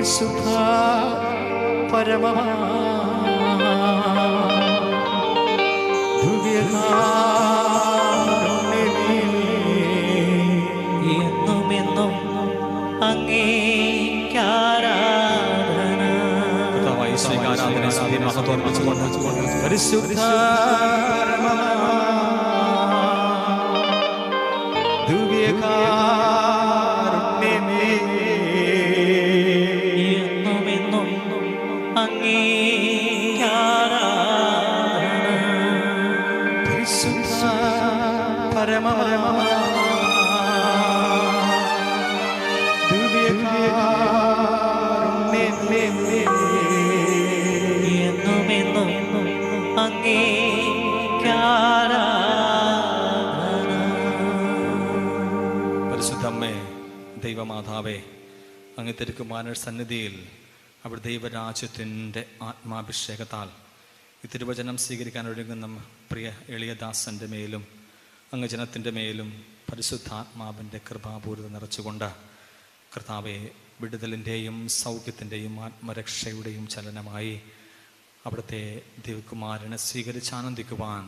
പരിശുദ്ധ പരമമാ എന്നുമെന്നും അങ്ങേക്കാരാധന. പരിശുദ്ധ എന്നുമെന്നും അങ്ങേക്കാരാധന. പരിശുദ്ധ പരമമാ എന്നുമെന്നും അങ്ങേക്കാരാധന. പരിശുദ്ധമ്മേ, ദൈവമാതാവേ, അങ്ങ് തിരുക്കുമാരൻ സന്നിധിയിൽ അവിടെ ദൈവരാജ്യത്തിൻ്റെ ആത്മാഭിഷേകത്താൽ ഈ തിരുവചനം സ്വീകരിക്കാൻ ഒരുങ്ങുന്ന പ്രിയ എളിയദാസൻ്റെ മേലും അങ്ങ് ജനത്തിൻ്റെ മേലും പരിശുദ്ധാത്മാവിൻ്റെ കൃപാപൂരിത നിറച്ചുകൊണ്ട് കർത്താവെ, വിടുതലിൻ്റെയും സൗഖ്യത്തിൻ്റെയും ആത്മരക്ഷയുടെയും ചലനമായി അവിടുത്തെ ദൈവകുമാരനെ സ്വീകരിച്ചാനന്ദിക്കുവാൻ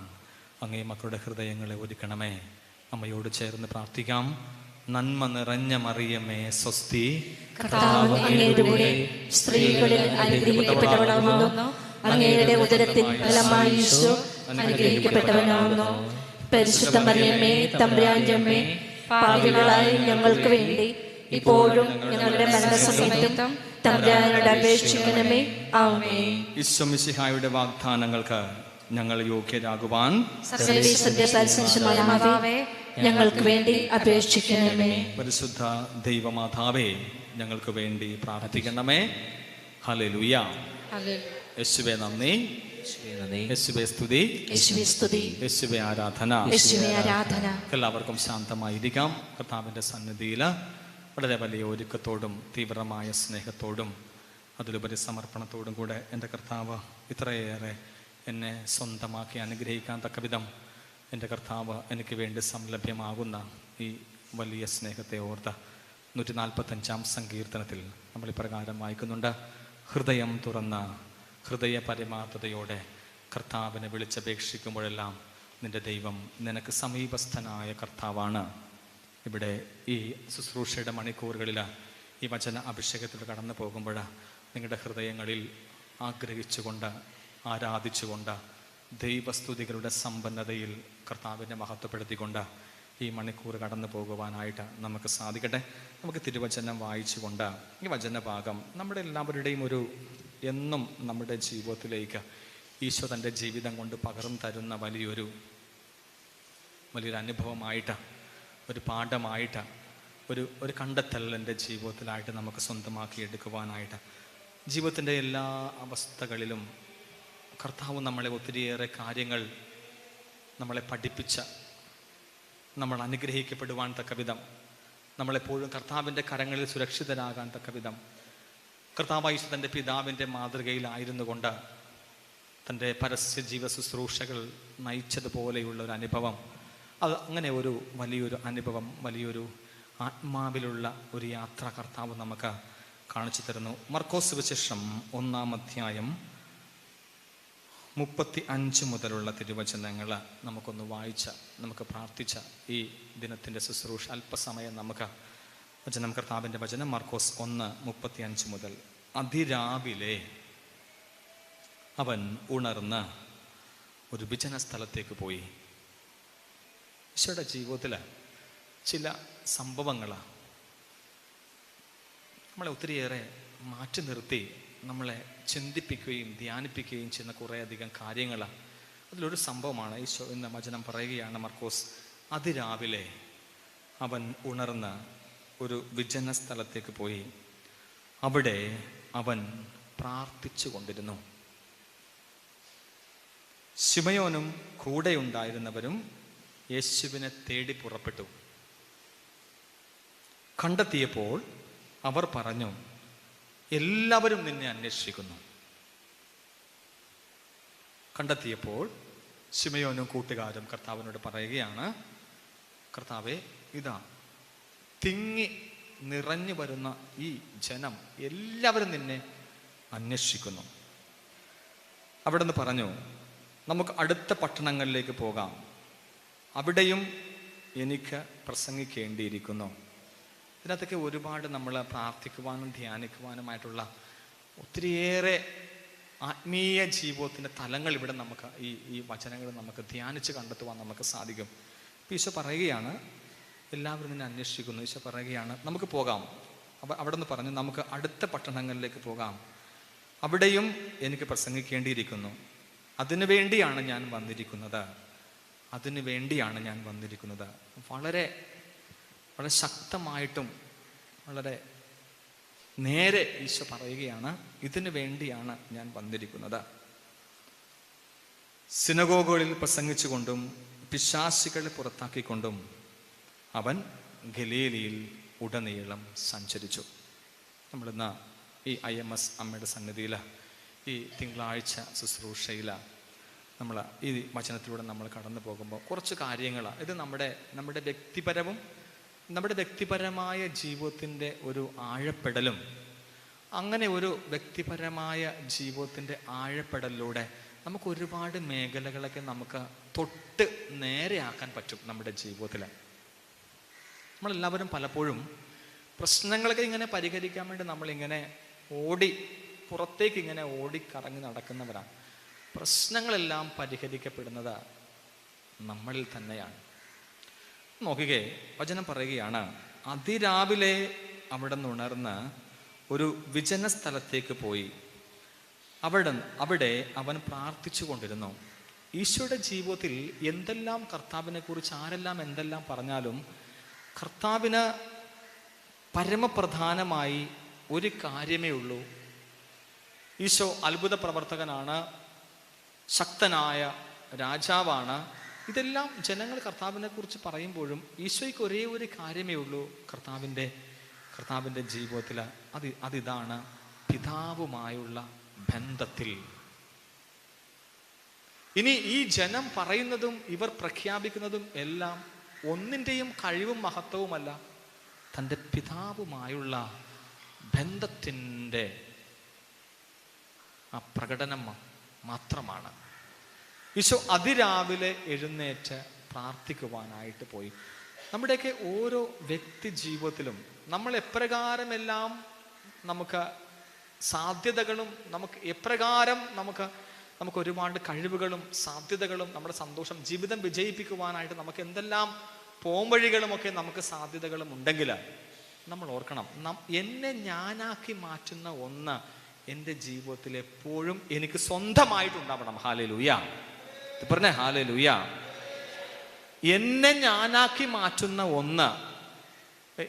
അങ്ങേ മക്കളുടെ ഹൃദയങ്ങളെ ഒരുക്കണമേ. അമ്മയോട് ചേർന്ന് പ്രാർത്ഥിക്കാം. നന്മ നിറഞ്ഞ മറിയമേ സ്വസ്തി, കർത്താവ് അങ്ങയുടെ കൂടെ സ്ത്രീകളിൽ അനുഗ്രഹിക്കപ്പെട്ടവനാകുന്നു. അങ്ങയുടെ ഉദരത്തിൻ ഫലമായി ഈശോ അനുഗ്രഹിക്കപ്പെട്ടവനാകുന്നു. പരിശുദ്ധ മറിയമേ, തമ്പുരാന്റെ അമ്മേ, പാപികളായ ഞങ്ങൾക്ക് വേണ്ടി ഇപ്പോഴും ഞങ്ങളുടെ മരണസമയത്തും തമ്പുരാനോട് അപേക്ഷിക്കണമേ. ആമേൻ. ഈശോ മിശിഹായുടെ വാഗ്ദാനങ്ങൾക്ക് ഞങ്ങൾ യോഗ്യരാകുവാൻ സർവ്വേശ്വരന്റെ പരിശുദ്ധമാതാവേ, ഞങ്ങൾക്ക് വേണ്ടി അപേക്ഷിക്കണമേ. പരിശുദ്ധ ദൈവമാതാവേ, ഞങ്ങൾക്ക് വേണ്ടി പ്രാർത്ഥിക്കണമേ. ഹല്ലേലൂയ. യേശുവേ നന്ദി, യേശുവേ സ്തുതി, യേശുവേ സ്തുതി, യേശുവേ ആരാധന. യേശുവേ ആരാധന. എല്ലാവർക്കും ശാന്തമായിരിക്കാം. കർത്താവിൻ്റെ സന്നിധിയിൽ വളരെ വലിയ ഒരുക്കത്തോടും തീവ്രമായ സ്നേഹത്തോടും അതിലുപരി സമർപ്പണത്തോടും കൂടെ എൻ്റെ കർത്താവ് ഇത്രയേറെ എന്നെ സ്വന്തമാക്കി അനുഗ്രഹിക്കാൻ തക്കവിധം എൻ്റെ കർത്താവ് എനിക്ക് വേണ്ടി സംലഭ്യമാകുന്ന ഈ വലിയ സ്നേഹത്തെ ഓർത്ത് 145-ാം സങ്കീർത്തനത്തിൽ നമ്മൾ ഇപ്രകാരം വായിക്കുന്നുണ്ട്. ഹൃദയം തുറന്ന ഹൃദയ പരമാർത്ഥതയോടെ കർത്താവിനെ വിളിച്ചപേക്ഷിക്കുമ്പോഴെല്ലാം നിൻ്റെ ദൈവം നിനക്ക് സമീപസ്ഥനായ കർത്താവാണ്. ഇവിടെ ഈ ശുശ്രൂഷയുടെ മണിക്കൂറുകളിൽ ഈ വചന അഭിഷേകത്തിൽ കടന്നു പോകുമ്പോൾ നിങ്ങളുടെ ഹൃദയങ്ങളിൽ ആഗ്രഹിച്ചുകൊണ്ട് ആരാധിച്ചുകൊണ്ട് ദൈവസ്തുതികളുടെ സമ്പന്നതയിൽ കർത്താവിനെ മഹത്വപ്പെടുത്തിക്കൊണ്ട് ഈ മണിക്കൂർ കടന്നു പോകുവാനായിട്ട് നമുക്ക് സാധിക്കട്ടെ. നമുക്ക് തിരുവചനം വായിച്ചുകൊണ്ട് ഈ വചനഭാഗം നമ്മുടെ എല്ലാവരുടെയും എന്നും നമ്മുടെ ജീവിതത്തിലേക്ക് ഈശോ തൻ്റെ ജീവിതം കൊണ്ട് പകർന്നു തരുന്ന വലിയൊരു അനുഭവമായിട്ട്, ഒരു പാഠമായിട്ട്, ഒരു കണ്ടെത്തൽ എൻ്റെ ജീവിതത്തിലായിട്ട് നമുക്ക് സ്വന്തമാക്കി എടുക്കുവാനായിട്ട് ജീവിതത്തിൻ്റെ എല്ലാ അവസ്ഥകളിലും കർത്താവ് നമ്മളെ ഒത്തിരിയേറെ കാര്യങ്ങൾ നമ്മളെ പഠിപ്പിച്ച, നമ്മൾ അനുഗ്രഹിക്കപ്പെടുവാൻ തക്കവിധം, നമ്മളെപ്പോഴും കർത്താവിൻ്റെ കരങ്ങളിൽ സുരക്ഷിതരാകാൻ തക്കവിധം കർത്താവായ തൻ്റെ പിതാവിൻ്റെ മാതൃകയിലായിരുന്നു കൊണ്ട് തൻ്റെ പരസ്യ ജീവ ശുശ്രൂഷകൾ നയിച്ചതുപോലെയുള്ള ഒരു അനുഭവം, അത് അങ്ങനെ വലിയൊരു അനുഭവം, വലിയൊരു ആത്മാവിലുള്ള ഒരു യാത്ര കർത്താവ് നമുക്ക് കാണിച്ചു തരുന്നു. മർക്കോസ് സുവിശേഷം 1-ാം അധ്യായം 35 മുതലുള്ള തിരുവചനങ്ങൾ നമുക്കൊന്ന് വായിച്ച, നമുക്ക് പ്രാർത്ഥിച്ച ഈ ദിനത്തിൻ്റെ ശുശ്രൂഷ അല്പസമയം നമുക്ക് വചനം, കർത്താവിൻ്റെ വചനം മർക്കോസ് 1:35 മുതൽ. അതിരാവിലെ അവൻ ഉണർന്ന് ഒരു വിജന സ്ഥലത്തേക്ക് പോയി. ഈശോയുടെ ജീവിതത്തിൽ ചില സംഭവങ്ങൾ നമ്മളെ ഒത്തിരിയേറെ മാറ്റി നിർത്തി നമ്മളെ ചിന്തിപ്പിക്കുകയും ധ്യാനിപ്പിക്കുകയും ചെയ്യുന്ന കുറേയധികം കാര്യങ്ങൾ. അതിലൊരു സംഭവമാണ് ഈശോ എന്ന വചനം പറയുകയാണ്. മർക്കോസ്, അതിരാവിലെ അവൻ ഉണർന്ന് ഒരു വിജന സ്ഥലത്തേക്ക് പോയി. അവിടെ അവൻ പ്രാർത്ഥിച്ചു കൊണ്ടിരുന്നു. ശിമയോനും കൂടെയുണ്ടായിരുന്നവരും യേശുവിനെ തേടി പുറപ്പെട്ടു. കണ്ടെത്തിയപ്പോൾ അവർ പറഞ്ഞു, എല്ലാവരും നിന്നെ അന്വേഷിക്കുന്നു. കണ്ടെത്തിയപ്പോൾ ശിമയോനും കൂട്ടുകാരും കർത്താവിനോട് പറയുകയാണ്, കർത്താവേ, ഇതാ തിങ്ങി നിറഞ്ഞു വരുന്ന ഈ ജനം എല്ലാവരും നിന്നെ അന്വേഷിക്കുന്നു. അവിടെ നിന്ന് പറഞ്ഞു, നമുക്ക് അടുത്ത പട്ടണങ്ങളിലേക്ക് പോകാം, അവിടെയും എനിക്ക് പ്രസംഗിക്കേണ്ടിയിരിക്കുന്നു. ഇതിനകത്തൊക്കെ ഒരുപാട് നമ്മൾ പ്രാർത്ഥിക്കുവാനും ധ്യാനിക്കുവാനുമായിട്ടുള്ള ഒത്തിരിയേറെ ആത്മീയ ജീവിതത്തിൻ്റെ തലങ്ങൾ ഇവിടെ നമുക്ക് ഈ വചനങ്ങൾ നമുക്ക് ധ്യാനിച്ച് കണ്ടെത്തുവാൻ നമുക്ക് സാധിക്കും. ഇപ്പം ഈശോ പറയുകയാണ്, എല്ലാവരും നിന്നെ അന്വേഷിക്കുന്നു. ഈശോ പറയുകയാണ്, നമുക്ക് പോകാം. അവിടെ നിന്ന് പറഞ്ഞു, നമുക്ക് അടുത്ത പട്ടണങ്ങളിലേക്ക് പോകാം, അവിടെയും എനിക്ക് പ്രസംഗിക്കേണ്ടിയിരിക്കുന്നു. അതിനു വേണ്ടിയാണ് ഞാൻ വന്നിരിക്കുന്നത്, അതിനു വേണ്ടിയാണ് ഞാൻ വന്നിരിക്കുന്നത്. വളരെ വളരെ ശക്തമായിട്ടും വളരെ നേരെ ഈശോ പറയുകയാണ്, ഇതിനു വേണ്ടിയാണ് ഞാൻ വന്നിരിക്കുന്നത്. സിനഗോഗുകളിൽ പ്രസംഗിച്ചുകൊണ്ടും പിശാചുകളെ പുറത്താക്കിക്കൊണ്ടും അവൻ ഗലീലയിൽ ഉടനീളം സഞ്ചരിച്ചു. നമ്മളിന്ന് ഈ IMS അമ്മയുടെ സന്നിധിയിൽ ഈ തിങ്കളാഴ്ച ശുശ്രൂഷയിൽ നമ്മൾ ഈ വചനത്തിലൂടെ നമ്മൾ കടന്നു പോകുമ്പോൾ കുറച്ച് കാര്യങ്ങൾ, ഇത് നമ്മുടെ വ്യക്തിപരവും നമ്മുടെ വ്യക്തിപരമായ ജീവിതത്തിൻ്റെ ഒരു ആഴപ്പെടലും, അങ്ങനെ ഒരു വ്യക്തിപരമായ ജീവിതത്തിൻ്റെ ആഴപ്പെടലിലൂടെ നമുക്ക് ഒരുപാട് മേഖലകളൊക്കെ നമുക്ക് തൊട്ട് നേരെയാക്കാൻ പറ്റും നമ്മുടെ ജീവിതത്തിൽ. നമ്മളെല്ലാവരും പലപ്പോഴും പ്രശ്നങ്ങളൊക്കെ ഇങ്ങനെ പരിഹരിക്കാൻ വേണ്ടി നമ്മളിങ്ങനെ പുറത്തേക്ക് ഇങ്ങനെ ഓടിക്കറങ്ങി നടക്കുന്നവരാണ്. പ്രശ്നങ്ങളെല്ലാം പരിഹരിക്കപ്പെടുന്നത് നമ്മളിൽ തന്നെയാണ്. നോക്കുകയെ വചനം പറയുകയാണ്, അതിരാവിലെ അവിടെ നിന്ന് ഉണർന്ന് ഒരു വിജന സ്ഥലത്തേക്ക് പോയി അവിടെ അവൻ പ്രാർത്ഥിച്ചു കൊണ്ടിരുന്നു. ഈശോയുടെ ജീവിതത്തിൽ എന്തെല്ലാം കർത്താവിനെ കുറിച്ച് ആരെല്ലാം എന്തെല്ലാം പറഞ്ഞാലും കർത്താവിന് പരമപ്രധാനമായി ഒരു കാര്യമേ ഉള്ളൂ. ഈശോ അത്ഭുത പ്രവർത്തകനാണ്, ശക്തനായ രാജാവാണ്. ഇതെല്ലാം ജനങ്ങൾ കർത്താവിനെ കുറിച്ച് പറയുമ്പോഴും ഈശോയ്ക്ക് ഒരേ ഒരു കാര്യമേ ഉള്ളൂ കർത്താവിൻ്റെ ജീവിതത്തിൽ. അതിതാണ് പിതാവുമായുള്ള ബന്ധത്തിൽ. ഇനി ഈ ജനം പറയുന്നതും ഇവർ പ്രഖ്യാപിക്കുന്നതും എല്ലാം ഒന്നിൻ്റെയും കഴിവും മഹത്വവുമല്ല, തൻ്റെ പിതാവുമായുള്ള ബന്ധത്തിൻ്റെ ആ പ്രകടനം മാത്രമാണ്. ഈശോ അതിരാവിലെ എഴുന്നേറ്റ് പ്രാർത്ഥിക്കുവാനായിട്ട് പോയി. നമ്മുടെയൊക്കെ ഓരോ വ്യക്തി ജീവിതത്തിലും നമ്മൾ എപ്രകാരമെല്ലാം നമുക്ക് സാധ്യതകളും നമുക്ക് എപ്രകാരം നമുക്ക് ഒരുപാട് കഴിവുകളും സാധ്യതകളും നമ്മുടെ സന്തോഷം ജീവിതം വിജയിപ്പിക്കുവാനായിട്ട് നമുക്ക് എന്തെല്ലാം പോംവഴികളുമൊക്കെ നമുക്ക് സാധ്യതകളും ഉണ്ടെങ്കിൽ നമ്മൾ ഓർക്കണം, എന്നെ ഞാനാക്കി മാറ്റുന്ന ഒന്ന് എൻ്റെ ജീവിതത്തിൽ എപ്പോഴും എനിക്ക് സ്വന്തമായിട്ടുണ്ടാവണം. ഹല്ലേലൂയ, പറഞ്ഞേ ഹല്ലേലൂയ. എന്നെ ഞാനാക്കി മാറ്റുന്ന ഒന്ന്.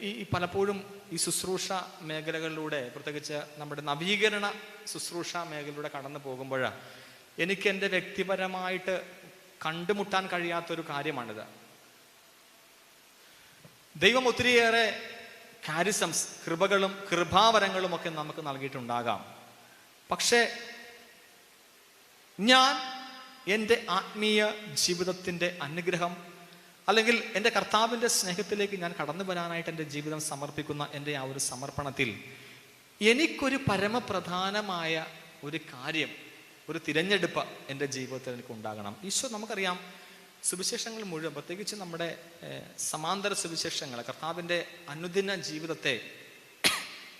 ഈ പലപ്പോഴും ഈ ശുശ്രൂഷ മേഖലകളിലൂടെ, പ്രത്യേകിച്ച് നമ്മുടെ നവീകരണ ശുശ്രൂഷ മേഖലയിലൂടെ കടന്നു പോകുമ്പോഴാണ് എനിക്ക് എൻ്റെ വ്യക്തിപരമായിട്ട് കണ്ടുമുട്ടാൻ കഴിയാത്തൊരു കാര്യമാണിത്. ദൈവം ഒത്തിരിയേറെ കാരിസംസ്, കൃപകളും കൃപാവരങ്ങളും ഒക്കെ നമുക്ക് നൽകിയിട്ടുണ്ടാകാം. പക്ഷേ ഞാൻ എൻ്റെ ആത്മീയ ജീവിതത്തിൻ്റെ അനുഗ്രഹം അല്ലെങ്കിൽ എൻ്റെ കർത്താവിൻ്റെ സ്നേഹത്തിലേക്ക് ഞാൻ കടന്നു വരാനായിട്ട് എൻ്റെ ജീവിതം സമർപ്പിക്കുന്ന എൻ്റെ ആ ഒരു സമർപ്പണത്തിൽ എനിക്കൊരു പരമപ്രധാനമായ ഒരു കാര്യം, ഒരു തിരഞ്ഞെടുപ്പ് എൻ്റെ ജീവിതത്തിൽ എനിക്ക് ഉണ്ടാകണം. ഈശോ നമുക്കറിയാം, സുവിശേഷങ്ങൾ മുഴുവൻ, പ്രത്യേകിച്ച് നമ്മുടെ സമാന്തര സുവിശേഷങ്ങൾ, കർത്താവിൻ്റെ അനുദിന ജീവിതത്തെ,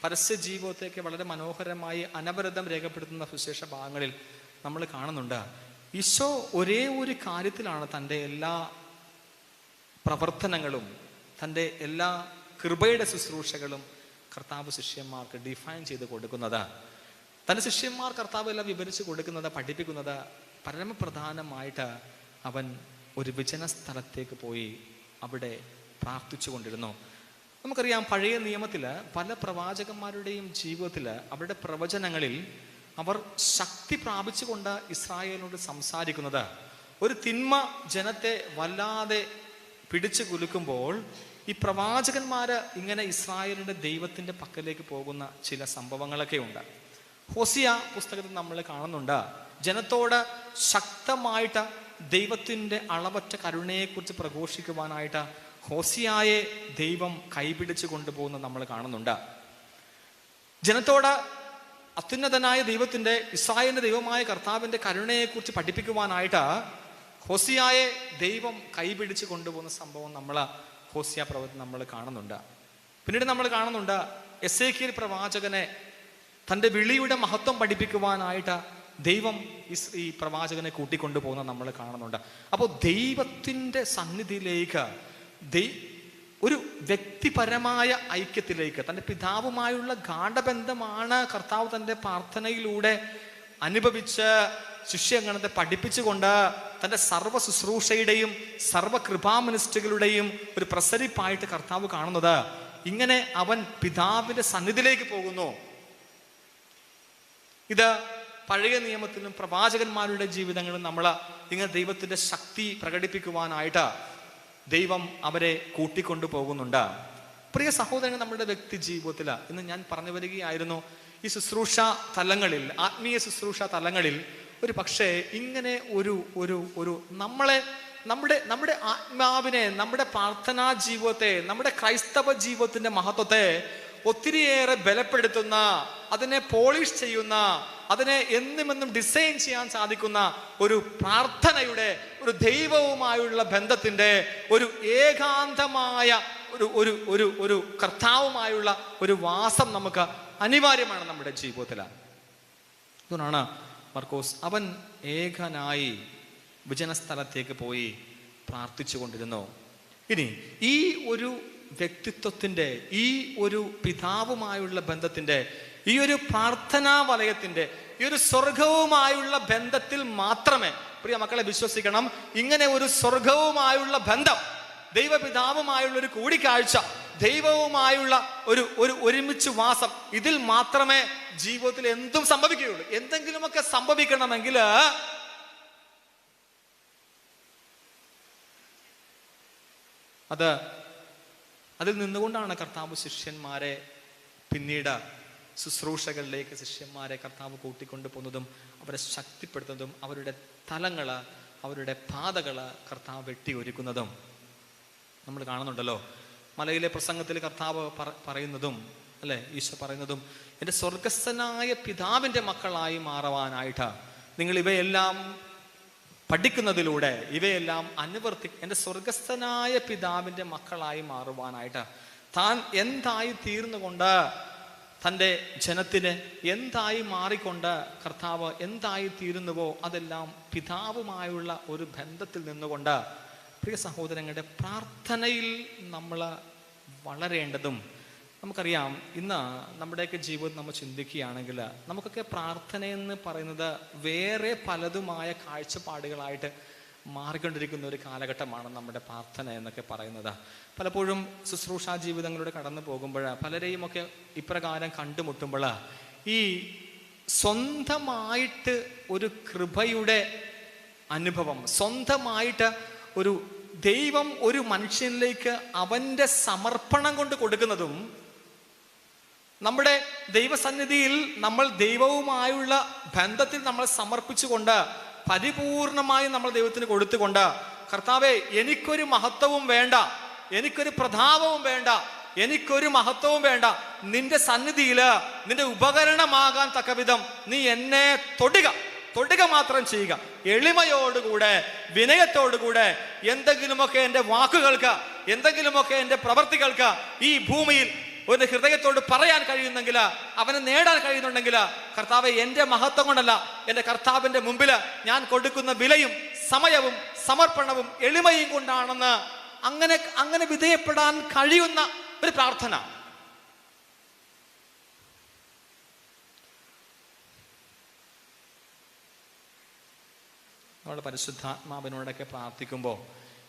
പരസ്യ ജീവിതത്തെയൊക്കെ വളരെ മനോഹരമായി അനവരതം രേഖപ്പെടുത്തുന്ന സുവിശേഷ ഭാഗങ്ങളിൽ നമ്മൾ കാണുന്നുണ്ട്. ഈശോ ഒരേ ഒരു കാര്യത്തിലാണ് തൻ്റെ എല്ലാ പ്രവർത്തനങ്ങളും, തൻ്റെ എല്ലാ കൃപയുടെ ശുശ്രൂഷകളും കർത്താവ് ശിഷ്യന്മാർക്ക് ഡിഫൈൻ ചെയ്ത് കൊടുക്കുന്നത്. തൻ്റെ ശിഷ്യന്മാർ കർത്താവ് എല്ലാം വിവരിച്ച് കൊടുക്കുന്നത്, പഠിപ്പിക്കുന്നത് പരമപ്രധാനമായിട്ട് അവൻ ഒരു വിജന സ്ഥലത്തേക്ക് പോയി അവിടെ പ്രാർത്ഥിച്ചു കൊണ്ടിരുന്നു. നമുക്കറിയാം, പഴയ നിയമത്തിൽ പല പ്രവാചകന്മാരുടെയും ജീവിതത്തിൽ അവരുടെ പ്രവചനങ്ങളിൽ അവർ ശക്തി പ്രാപിച്ചുകൊണ്ട് ഇസ്രായേലിനോട് സംസാരിക്കുന്നത്, ഒരു തിന്മ ജനത്തെ വല്ലാതെ പിടിച്ചു കുലുക്കുമ്പോൾ ഈ പ്രവാചകന്മാര് ഇങ്ങനെ ഇസ്രായേലിന്റെ ദൈവത്തിന്റെ പക്കലേക്ക് പോകുന്ന ചില സംഭവങ്ങളൊക്കെ ഉണ്ട്. ഹോസിയ പുസ്തകത്തിൽ നമ്മൾ കാണുന്നുണ്ട്, ജനത്തോട് ശക്തമായിട്ട് ദൈവത്തിൻ്റെ അളവറ്റ കരുണയെക്കുറിച്ച് പ്രഘോഷിക്കുവാനായിട്ട് ഹോസിയായെ ദൈവം കൈപിടിച്ച് കൊണ്ടുപോകുന്നത് നമ്മൾ കാണുന്നുണ്ട്. ജനത്തോട് അത്യുന്നതനായ ദൈവത്തിന്റെ, ഇസ്രായേലിന്റെ ദൈവമായ കർത്താവിന്റെ കരുണയെക്കുറിച്ച് പഠിപ്പിക്കുവാനായിട്ട് ഹോസിയായെ ദൈവം കൈപിടിച്ച് കൊണ്ടുപോകുന്ന സംഭവം നമ്മൾ ഹോസിയ പ്രവചനം നമ്മൾ കാണുന്നുണ്ട്. പിന്നീട് നമ്മൾ കാണുന്നുണ്ട് എസേക്കിയേൽ പ്രവാചകനെ തൻ്റെ വിളിയുടെ മഹത്വം പഠിപ്പിക്കുവാനായിട്ട് ദൈവം ഈ പ്രവാചകനെ കൂട്ടിക്കൊണ്ടുപോകുന്ന നമ്മൾ കാണുന്നുണ്ട്. അപ്പോൾ ദൈവത്തിൻ്റെ സന്നിധിയിലേക്ക് ഒരു വ്യക്തിപരമായ ഐക്യത്തിലേക്ക്, തൻ്റെ പിതാവുമായുള്ള ഗാഢബന്ധമാണ് കർത്താവ് തൻ്റെ പ്രാർത്ഥനയിലൂടെ അനുഭവിച്ച് ശിഷ്യഗണത്തെ പഠിപ്പിച്ചുകൊണ്ട് തൻ്റെ സർവ്വ ശുശ്രൂഷയുടെയും സർവ്വ കൃപാമിനിസ്റ്റുകളുടെയും ഒരു പ്രസരിപ്പായിട്ട് കർത്താവ് കാണുന്നത്. ഇങ്ങനെ അവൻ പിതാവിൻ്റെ സന്നിധിയിലേക്ക് പോകുന്നു. ഇത് പഴയ നിയമത്തിലും പ്രവാചകന്മാരുടെ ജീവിതങ്ങളിലും നമ്മൾ ഇങ്ങനെ ദൈവത്തിൻ്റെ ശക്തി പ്രകടിപ്പിക്കുവാനായിട്ട് ദൈവം അവരെ കൂട്ടിക്കൊണ്ടു പോകുന്നുണ്ട്. പ്രിയ സഹോദരങ്ങൾ, നമ്മുടെ വ്യക്തി ജീവിതത്തിൽ ഇന്ന് ഞാൻ പറഞ്ഞു വരികയായിരുന്നു, ഈ ശുശ്രൂഷ തലങ്ങളിൽ, ആത്മീയ ശുശ്രൂഷ തലങ്ങളിൽ ഒരു പക്ഷേ ഇങ്ങനെ ഒരു നമ്മുടെ ആത്മാവിനെ, നമ്മുടെ പ്രാർത്ഥനാ ജീവിതത്തെ, നമ്മുടെ ക്രൈസ്തവ ജീവിതത്തിന്റെ മഹത്വത്തെ ഒത്തിരിയേറെ ബലപ്പെടുത്തുന്ന, അതിനെ പോളിഷ് ചെയ്യുന്ന, അതിനെ എന്നുമെന്നും ഡിസൈൻ ചെയ്യാൻ സാധിക്കുന്ന ഒരു പ്രാർത്ഥനയുടെ, ഒരു ദൈവവുമായുള്ള ബന്ധത്തിന്റെ, ഒരു ഏകാന്തമായ ഒരു കർത്താവുമായുള്ള ഒരു വാസം നമുക്ക് അനിവാര്യമാണ് നമ്മുടെ ജീവിതത്തിൽ. അതുകൊണ്ടാണ് മർക്കോസ് അവൻ ഏകനായി വിജനസ്ഥലത്തേക്ക് പോയി പ്രാർത്ഥിച്ചു കൊണ്ടിരുന്നു. ഇനി ഈ ഒരു വ്യക്തിത്വത്തിന്റെ, ഈ ഒരു പിതാവുമായുള്ള ബന്ധത്തിന്റെ, ഈ ഒരു പ്രാർത്ഥനാ വലയത്തിന്റെ, ഈ ഒരു സ്വർഗവുമായുള്ള ബന്ധത്തിൽ മാത്രമേ, പ്രിയ മക്കളെ വിശ്വസിക്കണം, ഇങ്ങനെ ഒരു സ്വർഗവുമായുള്ള ബന്ധം, ദൈവപിതാവുമായുള്ള ഒരു കൂടിക്കാഴ്ച, ദൈവവുമായുള്ള ഒരു ഒരുമിച്ച് വാസം, ഇതിൽ മാത്രമേ ജീവിതത്തിൽ എന്തും സംഭവിക്കുകയുള്ളൂ. എന്തെങ്കിലുമൊക്കെ സംഭവിക്കണമെങ്കിൽ അതിൽ നിന്നുകൊണ്ടാണ് കർത്താവ് ശിഷ്യന്മാരെ പിന്നീട് ശുശ്രൂഷകളിലേക്ക് ശിഷ്യന്മാരെ കർത്താവ് കൂട്ടിക്കൊണ്ടു പോകുന്നതും അവരെ ശക്തിപ്പെടുത്തുന്നതും അവരുടെ തലങ്ങള്, അവരുടെ പാതകള് കർത്താവ് വെട്ടി ഒരുക്കുന്നതും നമ്മൾ കാണുന്നുണ്ടല്ലോ. മലയിലെ പ്രസംഗത്തിൽ കർത്താവ് പറയുന്നതും അല്ലെ, ഈശോ പറയുന്നതും, എൻ്റെ സ്വർഗസ്ഥനായ പിതാവിൻ്റെ മക്കളായി മാറുവാനായിട്ട് നിങ്ങൾ ഇവയെല്ലാം പഠിക്കുന്നതിലൂടെ, ഇവയെല്ലാം എൻ്റെ സ്വർഗസ്ഥനായ പിതാവിൻ്റെ മക്കളായി മാറുവാനായിട്ട് താൻ എന്തായി തീർന്നുകൊണ്ട്, തൻ്റെ ജനത്തിന് എന്തായി മാറിക്കൊണ്ട് കർത്താവ് എന്തായി തീരുന്നുവോ അതെല്ലാം പിതാവുമായുള്ള ഒരു ബന്ധത്തിൽ നിന്നുകൊണ്ട്, പ്രിയ സഹോദരങ്ങളുടെ പ്രാർത്ഥനയിൽ നമ്മൾ വളരേണ്ടതും. നമുക്കറിയാം, ഇന്ന് നമ്മുടെയൊക്കെ ജീവിതം നമ്മൾ ചിന്തിക്കുകയാണെങ്കിൽ നമുക്കൊക്കെ പ്രാർത്ഥനയെന്ന് പറയുന്നത് വേറെ പലതുമായ കാഴ്ചപ്പാടുകളായിട്ട് മാറിക്കൊണ്ടിരിക്കുന്ന ഒരു കാലഘട്ടമാണ് നമ്മുടെ പ്രാർത്ഥന എന്നൊക്കെ പറയുന്നത്. പലപ്പോഴും ശുശ്രൂഷാ ജീവിതങ്ങളുടെ കടന്നു പോകുമ്പോൾ പലരെയും ഒക്കെ ഇപ്രകാരം കണ്ടുമുട്ടുമ്പോൾ ഈ സ്വന്തമായിട്ട് ഒരു കൃപയുടെ അനുഭവം, സ്വന്തമായിട്ട് ഒരു ദൈവം ഒരു മനുഷ്യനിലേക്ക് അവൻ്റെ സമർപ്പണം കൊണ്ട് കൊടുക്കുന്നതും, നമ്മുടെ ദൈവസന്നിധിയിൽ നമ്മൾ ദൈവവുമായുള്ള ബന്ധത്തിൽ നമ്മൾ സമർപ്പിച്ചുകൊണ്ട് പരിപൂർണമായി നമ്മൾ ദൈവത്തിന് കൊടുത്തുകൊണ്ട്, കർത്താവേ എനിക്കൊരു മഹത്വവും വേണ്ട, എനിക്കൊരു പ്രതാപവും വേണ്ട, എനിക്കൊരു മഹത്വവും വേണ്ട, നിന്റെ സന്നിധിയില് നിന്റെ ഉപകരണമാകാൻ തക്കവിധം നീ എന്നെ തൊടുക മാത്രം ചെയ്യുക. എളിമയോടുകൂടെ, വിനയത്തോടുകൂടെ, എന്തെങ്കിലുമൊക്കെ എൻ്റെ വാക്കുകൾക്ക്, എന്തെങ്കിലുമൊക്കെ എൻ്റെ പ്രവർത്തികൾക്ക് ഈ ഭൂമിയിൽ ഒരു ഹൃദയത്തോട് പറയാൻ കഴിയുന്നെങ്കിൽ, അവന് നേടാൻ കഴിയുന്നുണ്ടെങ്കിൽ, കർത്താവെ എൻ്റെ മഹത്വം കൊണ്ടല്ല, എൻ്റെ കർത്താവിൻ്റെ മുമ്പിൽ ഞാൻ കൊടുക്കുന്ന വിലയും സമയവും സമർപ്പണവും എളിമയും കൊണ്ടാണെന്ന് അങ്ങനെ വിധേയപ്പെടാൻ കഴിയുന്ന ഒരു പ്രാർത്ഥന. നമ്മൾ പരിശുദ്ധാത്മാവിനോടൊക്കെ പ്രാർത്ഥിക്കുമ്പോൾ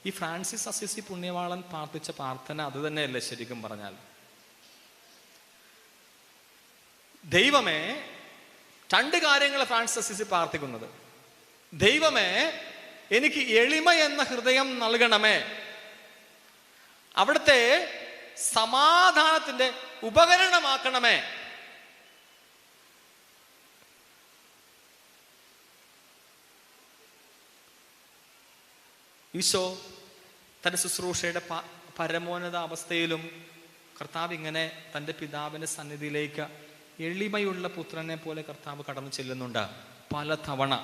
ഈ ഫ്രാൻസിസ് അസിസി പുണ്യവാളൻ പ്രാർത്ഥിച്ച പ്രാർത്ഥന അത് തന്നെയല്ലേ ശരിക്കും പറഞ്ഞാൽ? ദൈവമേ, രണ്ട് കാര്യങ്ങൾ ഫ്രാൻസിസ് അസിസി പ്രാർത്ഥിക്കുന്നത്. ദൈവമേ, എനിക്ക് എളിമ എന്ന ഹൃദയം നൽകണമേ, അവിടുത്തെ സമാധാനത്തിന്റെ ഉപകരണമാക്കണമേ. ഈശോ തന്റെ ശുശ്രൂഷയുടെ പരമോന്നത അവസ്ഥയിലും കർത്താവ് ഇങ്ങനെ തൻ്റെ പിതാവിൻ്റെ സന്നിധിയിലേക്ക് എളിമയുള്ള പുത്രനെ പോലെ കർത്താവ് കടന്നു ചെല്ലുന്നുണ്ട് പല തവണ.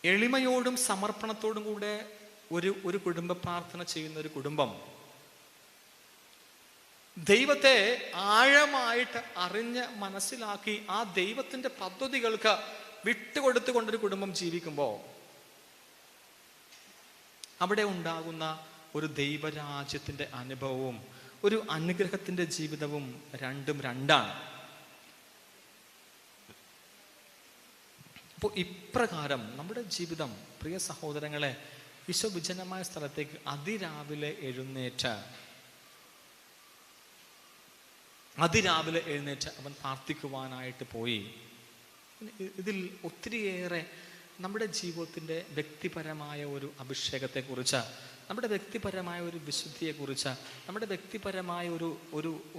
എളിമയോടും സമർപ്പണത്തോടും കൂടെ ഒരു കുടുംബ പ്രാർത്ഥന ചെയ്യുന്ന ഒരു കുടുംബം ദൈവത്തെ ആഴമായിട്ട് അറിഞ്ഞ് മനസ്സിലാക്കി ആ ദൈവത്തിൻ്റെ പദ്ധതികൾക്ക് വിട്ടുകൊടുത്തുകൊണ്ടൊരു കുടുംബം ജീവിക്കുമ്പോൾ അവിടെ ഉണ്ടാകുന്ന ഒരു ദൈവരാജ്യത്തിൻ്റെ അനുഭവവും ഒരു അനുഗ്രഹത്തിൻ്റെ ജീവിതവും രണ്ടും രണ്ടാണ്. അപ്പോൾ ഇപ്രകാരം നമ്മുടെ ജീവിതം, പ്രിയ സഹോദരങ്ങളെ, ഈശോ വിജനമായ സ്ഥലത്തേക്ക് അതിരാവിലെ എഴുന്നേറ്റ് അവൻ പ്രാർത്ഥിക്കുവാനായിട്ട് പോയി. ഇതിൽ ഒത്തിരിയേറെ നമ്മുടെ ജീവിതത്തിൻ്റെ വ്യക്തിപരമായ ഒരു അഭിഷേകത്തെക്കുറിച്ച്, നമ്മുടെ വ്യക്തിപരമായ ഒരു വിശുദ്ധിയെക്കുറിച്ച്, നമ്മുടെ വ്യക്തിപരമായ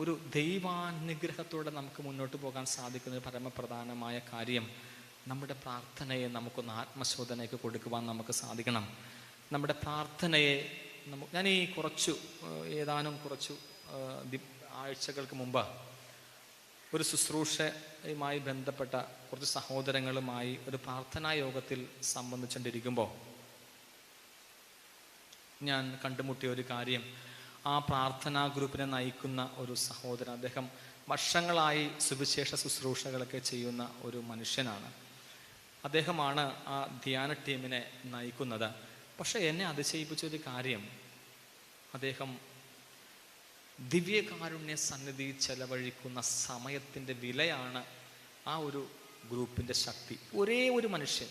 ഒരു ദൈവാനുഗ്രഹത്തോടെ നമുക്ക് മുന്നോട്ട് പോകാൻ സാധിക്കുന്ന പരമപ്രധാനമായ കാര്യം നമ്മുടെ പ്രാർത്ഥനയെ നമുക്കൊന്ന് ആത്മശോധനയ്ക്ക് കൊടുക്കുവാൻ നമുക്ക് സാധിക്കണം. നമ്മുടെ പ്രാർത്ഥനയെ ഞാൻ ഈ ഏതാനും കുറച്ചു ആഴ്ചകൾക്ക് മുമ്പ് ഒരു ശുശ്രൂഷയുമായി ബന്ധപ്പെട്ട കുറച്ച് സഹോദരങ്ങളുമായി ഒരു പ്രാർത്ഥനാ യോഗത്തിൽ സംബന്ധിച്ചുകൊണ്ടിരിക്കുമ്പോൾ ഞാൻ കണ്ടുമുട്ടിയ ഒരു കാര്യം, ആ പ്രാർത്ഥനാ ഗ്രൂപ്പിനെ നയിക്കുന്ന ഒരു സഹോദരൻ, അദ്ദേഹം വർഷങ്ങളായി സുവിശേഷ ശുശ്രൂഷകളൊക്കെ ചെയ്യുന്ന ഒരു മനുഷ്യനാണ്. അദ്ദേഹമാണ് ആ ധ്യാന ടീമിനെ നയിക്കുന്നത്. പക്ഷെ എന്നെ അതിശയിപ്പിച്ചൊരു കാര്യം, അദ്ദേഹം ദിവ്യകാരുണ്യ സന്നിധി ചെലവഴിക്കുന്ന സമയത്തിൻ്റെ വിലയാണ് ആ ഒരു ഗ്രൂപ്പിൻ്റെ ശക്തി. ഒരേ ഒരു മനുഷ്യൻ,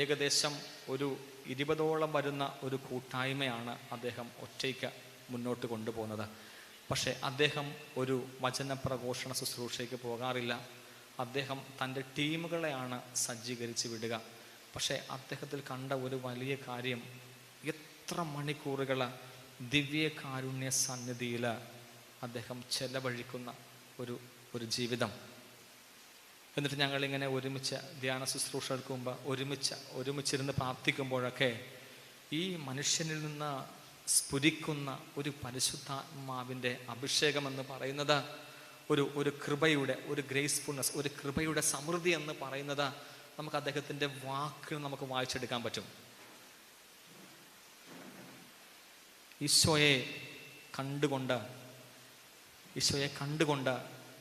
ഏകദേശം ഒരു 20ഓളം വരുന്ന ഒരു കൂട്ടായ്മയാണ് അദ്ദേഹം ഒറ്റയ്ക്ക് മുന്നോട്ട് കൊണ്ടുപോകുന്നത്. പക്ഷേ അദ്ദേഹം ഒരു വചനപ്രഘോഷണ ശുശ്രൂഷയ്ക്ക് പോകാറില്ല. അദ്ദേഹം തൻ്റെ ടീമുകളെയാണ് സജ്ജീകരിച്ച് വിടുക. പക്ഷേ അദ്ദേഹത്തിൽ കണ്ട ഒരു വലിയ കാര്യം, എത്ര മണിക്കൂറുകൾ ദിവ്യകാരുണ്യ സന്നിധിയിൽ അദ്ദേഹം ചെലവഴിക്കുന്ന ഒരു ജീവിതം. എന്നിട്ട് ഞങ്ങളിങ്ങനെ ഒരുമിച്ച് ധ്യാന ശുശ്രൂഷകൾക്ക് മുമ്പ് ഒരുമിച്ചിരുന്ന് പ്രാർത്ഥിക്കുമ്പോഴൊക്കെ ഈ മനുഷ്യനിൽ നിന്ന് സ്ഫുരിക്കുന്ന ഒരു പരിശുദ്ധാത്മാവിൻ്റെ അഭിഷേകം എന്ന് പറയുന്നത്, ഒരു കൃപയുടെ, ഒരു ഗ്രേസ്ഫുൾനെസ്, ഒരു കൃപയുടെ സമൃദ്ധി എന്ന് പറയുന്നത് നമുക്ക് അദ്ദേഹത്തിൻ്റെ വാക്കുകൾ നമുക്ക് വായിച്ചെടുക്കാൻ പറ്റും. ഈശോയെ കണ്ടുകൊണ്ട്,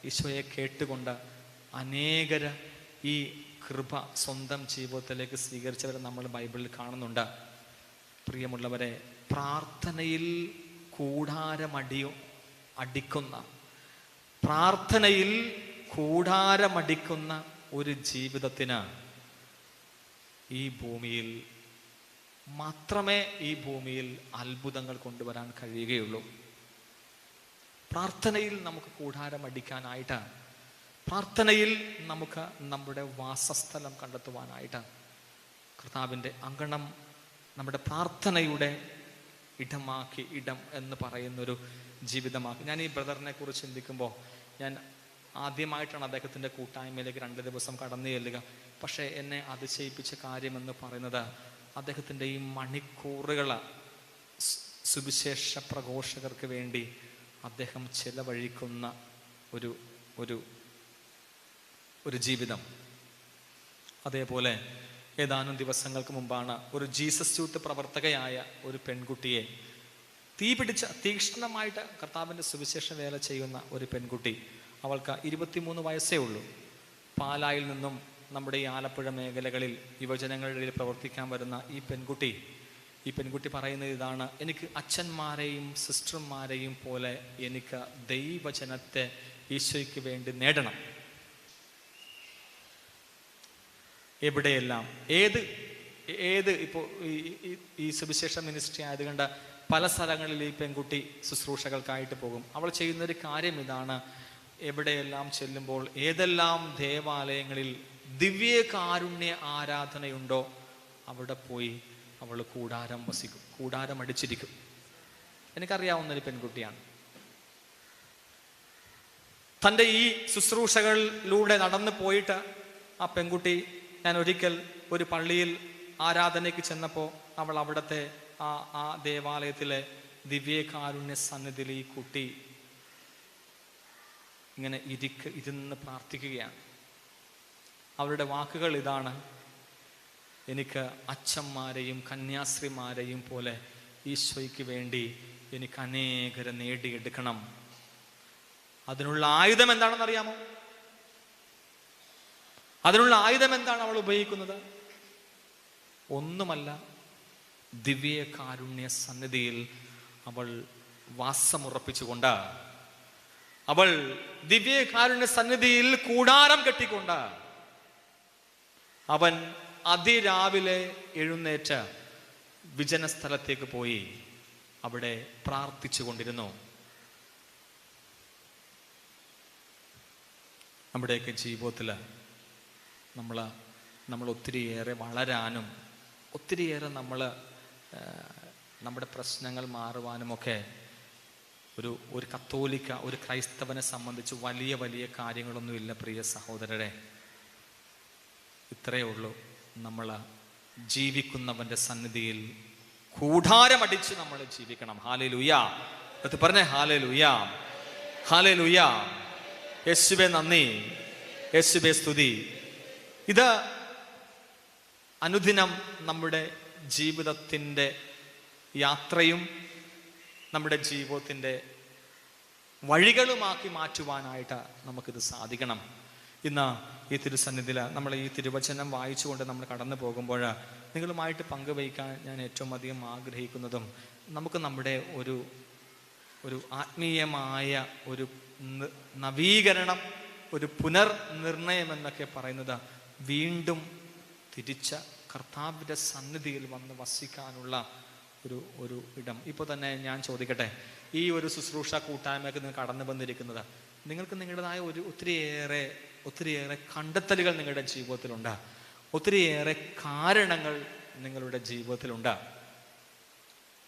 ഈശോയെ കേട്ടുകൊണ്ട് അനേകർ ഈ കൃപ സ്വന്തം ജീവിതത്തിലേക്ക് സ്വീകരിച്ചവരെ നമ്മൾ ബൈബിളിൽ കാണുന്നുണ്ട്. പ്രിയമുള്ളവരെ, പ്രാർത്ഥനയിൽ കൂടാരമടിക്കുന്ന ഒരു ജീവിതത്തിന് ഈ ഭൂമിയിൽ അത്ഭുതങ്ങൾ കൊണ്ടുവരാൻ കഴിയുകയുള്ളൂ. പ്രാർത്ഥനയിൽ നമുക്ക് കൂടാരമടിക്കാനായിട്ട്, പ്രാർത്ഥനയിൽ നമുക്ക് നമ്മുടെ വാസസ്ഥലം കണ്ടെത്തുവാനായിട്ട്, കർത്താവിൻ്റെ അങ്കണം നമ്മുടെ പ്രാർത്ഥനയുടെ ഇടം എന്ന് പറയുന്നൊരു ജീവിതമാക്കി. ഞാൻ ഈ ബ്രദറിനെ കുറിച്ച് ചിന്തിക്കുമ്പോൾ, ഞാൻ ആദ്യമായിട്ടാണ് അദ്ദേഹത്തിൻ്റെ കൂട്ടായ്മയിലേക്ക് 2 ദിവസം കടന്നു ചെല്ലുക. പക്ഷേ എന്നെ അതിശയിപ്പിച്ച കാര്യമെന്ന് പറയുന്നത്, അദ്ദേഹത്തിൻ്റെ ഈ മണിക്കൂറുകൾ സുവിശേഷ പ്രഘോഷകർക്ക് വേണ്ടി അദ്ദേഹം ചെലവഴിക്കുന്ന ഒരു ജീവിതം. അതേപോലെ ഏതാനും ദിവസങ്ങൾക്ക് മുമ്പാണ് ഒരു ജീസസ് യൂത്ത് പ്രവർത്തകയായ ഒരു പെൺകുട്ടിയെ, തീക്ഷ്ണമായിട്ട് കർത്താവിൻ്റെ സുവിശേഷ വേല ചെയ്യുന്ന ഒരു പെൺകുട്ടി, അവൾക്ക് 23 വയസ്സേ ഉള്ളൂ. പാലായിൽ നിന്നും നമ്മുടെ ഈ ആലപ്പുഴ മേഖലകളിൽ യുവജനങ്ങളുടെ പ്രവർത്തിക്കാൻ വരുന്ന ഈ പെൺകുട്ടി പറയുന്നത് ഇതാണ്: എനിക്ക് അച്ഛന്മാരെയും സിസ്റ്റർമാരെയും പോലെ എനിക്ക് ദൈവജനത്തെ ഈശോയ്ക്ക് വേണ്ടി നേടണം. എവിടെയെല്ലാം ഇപ്പോൾ ഈ സുവിശേഷ മിനിസ്ട്രി ആയതുകൊണ്ട് പല സ്ഥലങ്ങളിൽ ഈ പെൺകുട്ടി ശുശ്രൂഷകൾക്കായിട്ട് പോകും. അവൾ ചെയ്യുന്നൊരു കാര്യം ഇതാണ്: എവിടെയെല്ലാം ചെല്ലുമ്പോൾ, ഏതെല്ലാം ദേവാലയങ്ങളിൽ ദിവ്യകാരുണ്യ ആരാധനയുണ്ടോ അവിടെ പോയി അവൾ കൂടാരം അടിച്ചിരിക്കും. എനിക്കറിയാവുന്നൊരു പെൺകുട്ടിയാണ്. തൻ്റെ ഈ ശുശ്രൂഷകളിലൂടെ നടന്നു പോയിട്ട് ആ പെൺകുട്ടി ഞാൻ ഒരിക്കൽ ഒരു പള്ളിയിൽ ആരാധനയ്ക്ക് ചെന്നപ്പോൾ അവൾ അവിടുത്തെ ആ ദേവാലയത്തിലെ ദിവ്യകാരുണ്യ സന്നിധിയിൽ ഈ കുട്ടി ഇങ്ങനെ ഇരുന്ന് പ്രാർത്ഥിക്കുകയാണ്. അവരുടെ വാക്കുകൾ ഇതാണ്: എനിക്ക് അച്ഛന്മാരെയും കന്യാസ്ത്രീമാരെയും പോലെ ഈശോയ്ക്ക് വേണ്ടി എനിക്ക് അനേകരെ നേടിയെടുക്കണം. അതിനുള്ള ആയുധം എന്താണെന്ന് അറിയാമോ? അതിനുള്ള ആയുധം എന്താണ് അവൾ ഉപയോഗിക്കുന്നത്? ഒന്നുമല്ല, ദിവ്യകാരുണ്യ സന്നിധിയിൽ അവൾ വാസമുറപ്പിച്ചുകൊണ്ട്, അവൾ ദിവ്യകാരുണ്യ സന്നിധിയിൽ കൂടാരം കെട്ടിക്കൊണ്ട് അവൻ അതിരാവിലെ എഴുന്നേറ്റ് വിജന സ്ഥലത്തേക്ക് പോയി അവിടെ പ്രാർത്ഥിച്ചു കൊണ്ടിരുന്നു. നമ്മുടെയൊക്കെ ജീവിതത്തിൽ നമ്മൾ ഒത്തിരിയേറെ വളരാനും ഒത്തിരിയേറെ നമ്മുടെ പ്രശ്നങ്ങൾ മാറുവാനുമൊക്കെ ഒരു കത്തോലിക്ക, ഒരു ക്രൈസ്തവനെ സംബന്ധിച്ച് വലിയ വലിയ കാര്യങ്ങളൊന്നുമില്ല പ്രിയ സഹോദരരെ. ഇത്രയേ ഉള്ളൂ, നമ്മൾ ജീവിക്കുന്നവന്റെ സന്നിധിയിൽ കൂടാരമടിച്ച് നമ്മൾ ജീവിക്കണം. ഹല്ലേലൂയ. അത് പറഞ്ഞേ, ഹല്ലേലൂയ, ഹല്ലേലൂയ. യേശുവേ നന്ദി, യേശുവേ സ്തുതി. ഇത് അനുദിനം നമ്മുടെ ജീവിതത്തിൻ്റെ യാത്രയും നമ്മുടെ ജീവിതത്തിൻ്റെ വഴികളുമാക്കി മാറ്റുവാനായിട്ട് നമുക്കിത് സാധിക്കണം. ഇന്ന് ഈ തിരുസന്നിധിയിൽ നമ്മൾ ഈ തിരുവചനം വായിച്ചുകൊണ്ട് നമ്മൾ കടന്നു പോകുമ്പോൾ നിങ്ങളുമായിട്ട് പങ്കുവയ്ക്കാൻ ഞാൻ ഏറ്റവും അധികം ആഗ്രഹിക്കുന്നതും, നമുക്ക് നമ്മുടെ ഒരു ആത്മീയമായ ഒരു നവീകരണം, ഒരു പുനർനിർണയം എന്നൊക്കെ പറയുന്നത് വീണ്ടും തിരിച്ച കർത്താവിൻ്റെ സന്നിധിയിൽ വന്ന് വസിക്കാനുള്ള ഒരു ഇടം. ഇപ്പോൾ തന്നെ ഞാൻ ചോദിക്കട്ടെ, ഈ ഒരു ശുശ്രൂഷ കൂട്ടായ്മയ്ക്ക് നിങ്ങൾ കടന്നു വന്നിരിക്കുന്നത്, നിങ്ങൾക്ക് നിങ്ങളുടേതായ ഒത്തിരിയേറെ കണ്ടെത്തലുകൾ നിങ്ങളുടെ ജീവിതത്തിലുണ്ട്, ഒത്തിരിയേറെ കാരണങ്ങൾ നിങ്ങളുടെ ജീവിതത്തിലുണ്ട്.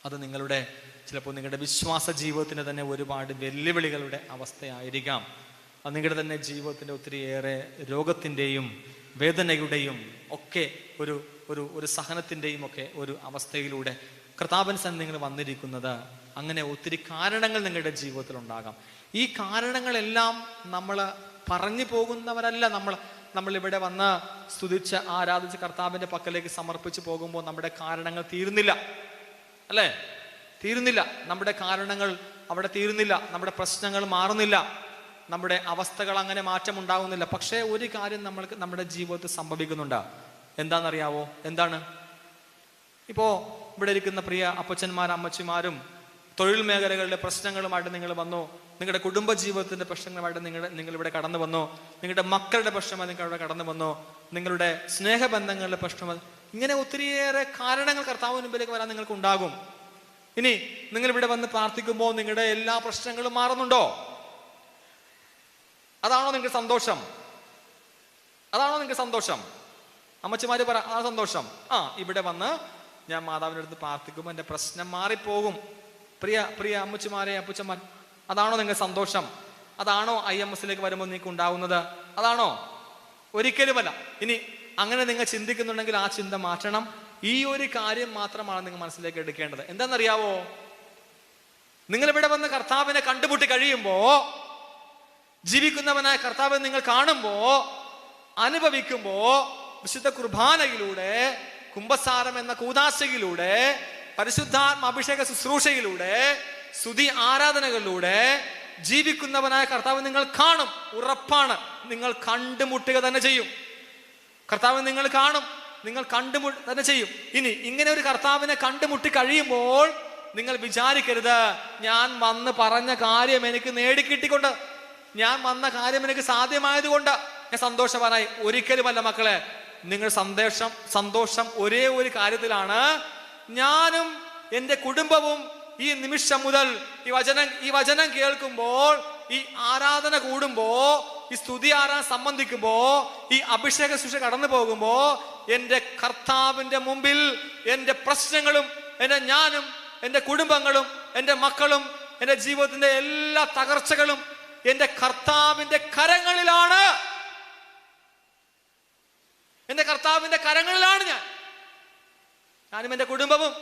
അത് ചിലപ്പോൾ നിങ്ങളുടെ വിശ്വാസ ജീവിതത്തിന് തന്നെ ഒരുപാട് വെല്ലുവിളികളുടെ അവസ്ഥയായിരിക്കാം. അത് നിങ്ങളുടെ തന്നെ ജീവിതത്തിൻ്റെ ഒത്തിരിയേറെ രോഗത്തിൻ്റെയും വേദനയുടെയും ഒക്കെ ഒരു സഹനത്തിൻ്റെയും ഒക്കെ ഒരു അവസ്ഥയിലൂടെ കർത്താവിൻ സന്നിധിയിൽ നിങ്ങൾ വന്നിരിക്കുന്നത്. അങ്ങനെ ഒത്തിരി കാരണങ്ങൾ നിങ്ങളുടെ ജീവിതത്തിൽ ഉണ്ടാകാം. ഈ കാരണങ്ങളെല്ലാം നമ്മൾ പറഞ്ഞു പോകുന്നവരല്ല. നമ്മളിവിടെ വന്ന് സ്തുതിച്ച് ആരാധിച്ച് കർത്താവിൻ്റെ പക്കലേക്ക് സമർപ്പിച്ച് പോകുമ്പോൾ നമ്മുടെ കാരണങ്ങൾ തീരുന്നില്ല, അല്ലേ? തീരുന്നില്ല. നമ്മുടെ കാരണങ്ങൾ അവിടെ തീരുന്നില്ല, നമ്മുടെ പ്രശ്നങ്ങൾ മാറുന്നില്ല, നമ്മുടെ അവസ്ഥകൾ അങ്ങനെ മാറ്റം ഉണ്ടാകുന്നില്ല. പക്ഷേ ഒരു കാര്യം നമ്മുടെ ജീവിതത്തിൽ സംഭവിക്കുന്നുണ്ട്. എന്താണെന്നറിയാവോ? എന്താണ്? ഇപ്പോൾ ഇവിടെ ഇരിക്കുന്ന പ്രിയ അപ്പച്ചന്മാരും അമ്മച്ചിമാരും തൊഴിൽ മേഖലകളിലെ പ്രശ്നങ്ങളുമായിട്ട് നിങ്ങൾ വന്നു, നിങ്ങളുടെ കുടുംബ ജീവിതത്തിന്റെ പ്രശ്നങ്ങളുമായിട്ട് നിങ്ങൾ ഇവിടെ കടന്നു വന്നു, നിങ്ങളുടെ മക്കളുടെ പ്രശ്നമായി നിങ്ങൾ ഇവിടെ കടന്നു വന്നു, നിങ്ങളുടെ സ്നേഹബന്ധങ്ങളുടെ പ്രശ്നം, ഇങ്ങനെ ഒത്തിരിയേറെ കാരണങ്ങൾ കർത്താവിന് മുമ്പിലേക്ക് വരാൻ നിങ്ങൾക്ക് ഉണ്ടാകും. ഇനി നിങ്ങൾ ഇവിടെ വന്ന് പ്രാർത്ഥിക്കുമ്പോൾ നിങ്ങളുടെ എല്ലാ പ്രശ്നങ്ങളും മാറുന്നുണ്ടോ? അതാണോ നിങ്ങൾക്ക് സന്തോഷം? അതാണോ നിങ്ങൾക്ക് സന്തോഷം? അമ്മച്ചിമാര് പറ, ആ സന്തോഷം. ഇവിടെ വന്ന് ഞാൻ മാതാവിൻ്റെ അടുത്ത് പ്രാർത്ഥിക്കുമ്പോൾ എൻ്റെ പ്രശ്നം മാറിപ്പോകും. പ്രിയ അമ്മച്ചിമാരെ, അപ്പച്ചന്മാർ, അതാണോ നിങ്ങൾക്ക് സന്തോഷം? അതാണോ IMSലേക്ക് വരുമ്പോൾ നിങ്ങൾക്ക് ഉണ്ടാവുന്നത്? അതാണോ? ഒരിക്കലുമല്ല. ഇനി അങ്ങനെ നിങ്ങൾ ചിന്തിക്കുന്നുണ്ടെങ്കിൽ ആ ചിന്ത മാറ്റണം. ഈ ഒരു കാര്യം മാത്രമാണ് നിങ്ങൾ മനസ്സിലേക്ക് എടുക്കേണ്ടത്. എന്താണെന്നറിയാവോ? നിങ്ങളിവിടെ വന്ന് കർത്താവിനെ കണ്ടുമുട്ടി കഴിയുമ്പോ, ജീവിക്കുന്നവനായ കർത്താവിനെ നിങ്ങൾ കാണുമ്പോ, അനുഭവിക്കുമ്പോ, വിശുദ്ധ കുർബാനയിലൂടെ, കുംഭസാരം എന്ന കൂദാശയിലൂടെ, പരിശുദ്ധാത്മ അഭിഷേക ശുശ്രൂഷയിലൂടെ, സ്തുതി ആരാധനകളിലൂടെ ജീവിക്കുന്നവനായ കർത്താവ് നിങ്ങൾ കാണും. ഉറപ്പാണ്, നിങ്ങൾ കണ്ടുമുട്ടുക തന്നെ ചെയ്യും. കർത്താവ് നിങ്ങൾ കാണും, നിങ്ങൾ തന്നെ ചെയ്യും. ഇനി ഇങ്ങനെ ഒരു കർത്താവിനെ കണ്ടുമുട്ടി കഴിയുമ്പോൾ നിങ്ങൾ വിചാരിക്കരുത്, ഞാൻ വന്ന് പറഞ്ഞ കാര്യം എനിക്ക് നേടിക്കിട്ടിക്കൊണ്ട്, ഞാൻ വന്ന കാര്യം എനിക്ക് സാധ്യമായതുകൊണ്ട് ഞാൻ സന്തോഷവാനായി. ഒരിക്കലുമല്ല മക്കളെ. നിങ്ങൾ സന്തോഷം ഒരേ ഒരു കാര്യത്തിലാണ്. ഞാനും എൻ്റെ കുടുംബവും ഈ നിമിഷം മുതൽ ഈ വചനം കേൾക്കുമ്പോൾ, ഈ ആരാധന കൂടുമ്പോ, ഈ സ്തുതി ആരാധന സംബന്ധിക്കുമ്പോ, ഈ അഭിഷേക ശുശ്രൂഷ കടന്നു പോകുമ്പോ, എൻ്റെ കർത്താവിൻ്റെ മുമ്പിൽ എൻ്റെ പ്രശ്നങ്ങളും ഞാനും എൻ്റെ കുടുംബങ്ങളും എൻ്റെ മക്കളും എൻ്റെ ജീവിതത്തിന്റെ എല്ലാ തകർച്ചകളും എൻ്റെ കർത്താവിൻ്റെ കരങ്ങളിലാണ്. എൻ്റെ കർത്താവിൻ്റെ കരങ്ങളിലാണ് ഞാനും എൻ്റെ കുടുംബവും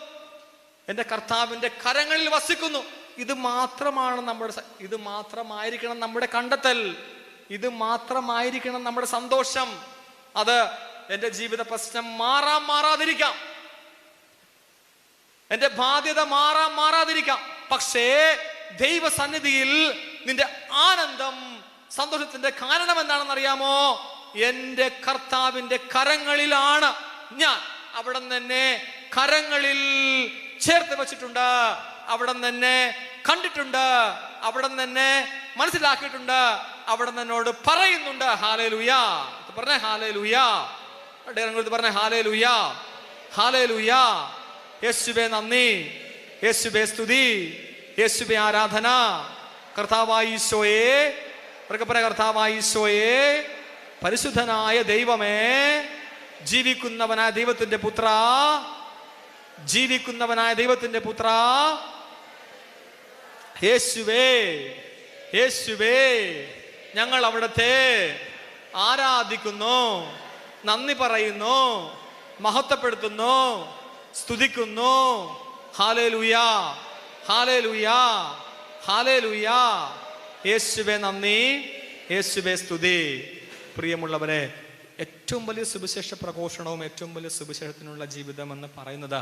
എൻ്റെ കർത്താവിൻ്റെ കരങ്ങളിൽ വസിക്കുന്നു. ഇത് മാത്രമായിരിക്കണം നമ്മുടെ കണ്ടെത്തൽ, ഇത് മാത്രമായിരിക്കണം നമ്മുടെ സന്തോഷം. അത് എൻ്റെ ജീവിത പ്രശ്നം മാറാതിരിക്കാം, എൻ്റെ ബാധ്യത മാറാതിരിക്കാം. പക്ഷേ ദൈവസന്നിധിയിൽ നിന്റെ ആനന്ദം, സന്തോഷത്തിന്റെ കാരണം എന്താണെന്ന് അറിയാമോ? എൻ്റെ കർത്താവിൻ്റെ കരങ്ങളിലാണ് ഞാൻ. അവിടെ തന്നെ കരങ്ങളിൽ ചേർത്ത് വെച്ചിട്ടുണ്ട്, അവിടെ തന്നെ കണ്ടിട്ടുണ്ട്, അവിടെ തന്നെ മനസ്സിലാക്കിയിട്ടുണ്ട്, അവിടെ എന്നോട് പറയുന്നുണ്ട്. ഹല്ലേലൂയാ പറഞ്ഞേ, ഹല്ലേലൂയാ പറഞ്ഞേ, ഹല്ലേലൂയാ ഹല്ലേലൂയാ. യേശുവേ നന്ദി, യേശുവേ സ്തുതി, യേശുവേ ആരാധന. കർത്താവായ ഈശോയേ, കർത്താവായ ഈശോയേ, പരിശുദ്ധനായ ദൈവമേ, ജീവിക്കുന്നവനായ ദൈവത്തിന്റെ പുത്ര, ജീവിക്കുന്നവനായ ദൈവത്തിന്റെ പുത്ര, യേശുവേ യേശുവേ, ഞങ്ങൾ അവിടുത്തെ ആരാധിക്കുന്നു, നന്ദി പറയുന്നു, മഹത്വപ്പെടുത്തുന്നു, സ്തുതിക്കുന്നു. ഹല്ലേലൂയാ ഹല്ലേലൂയാ ഹല്ലേലൂയാ. യേശുവേ നന്ദി, യേശുവേ സ്തുതി. പ്രിയമുള്ളവരെ, ഏറ്റവും വലിയ സുവിശേഷ പ്രഘോഷണവും ഏറ്റവും വലിയ സുവിശേഷത്തിനുള്ള ജീവിതം എന്ന് പറയുന്നത്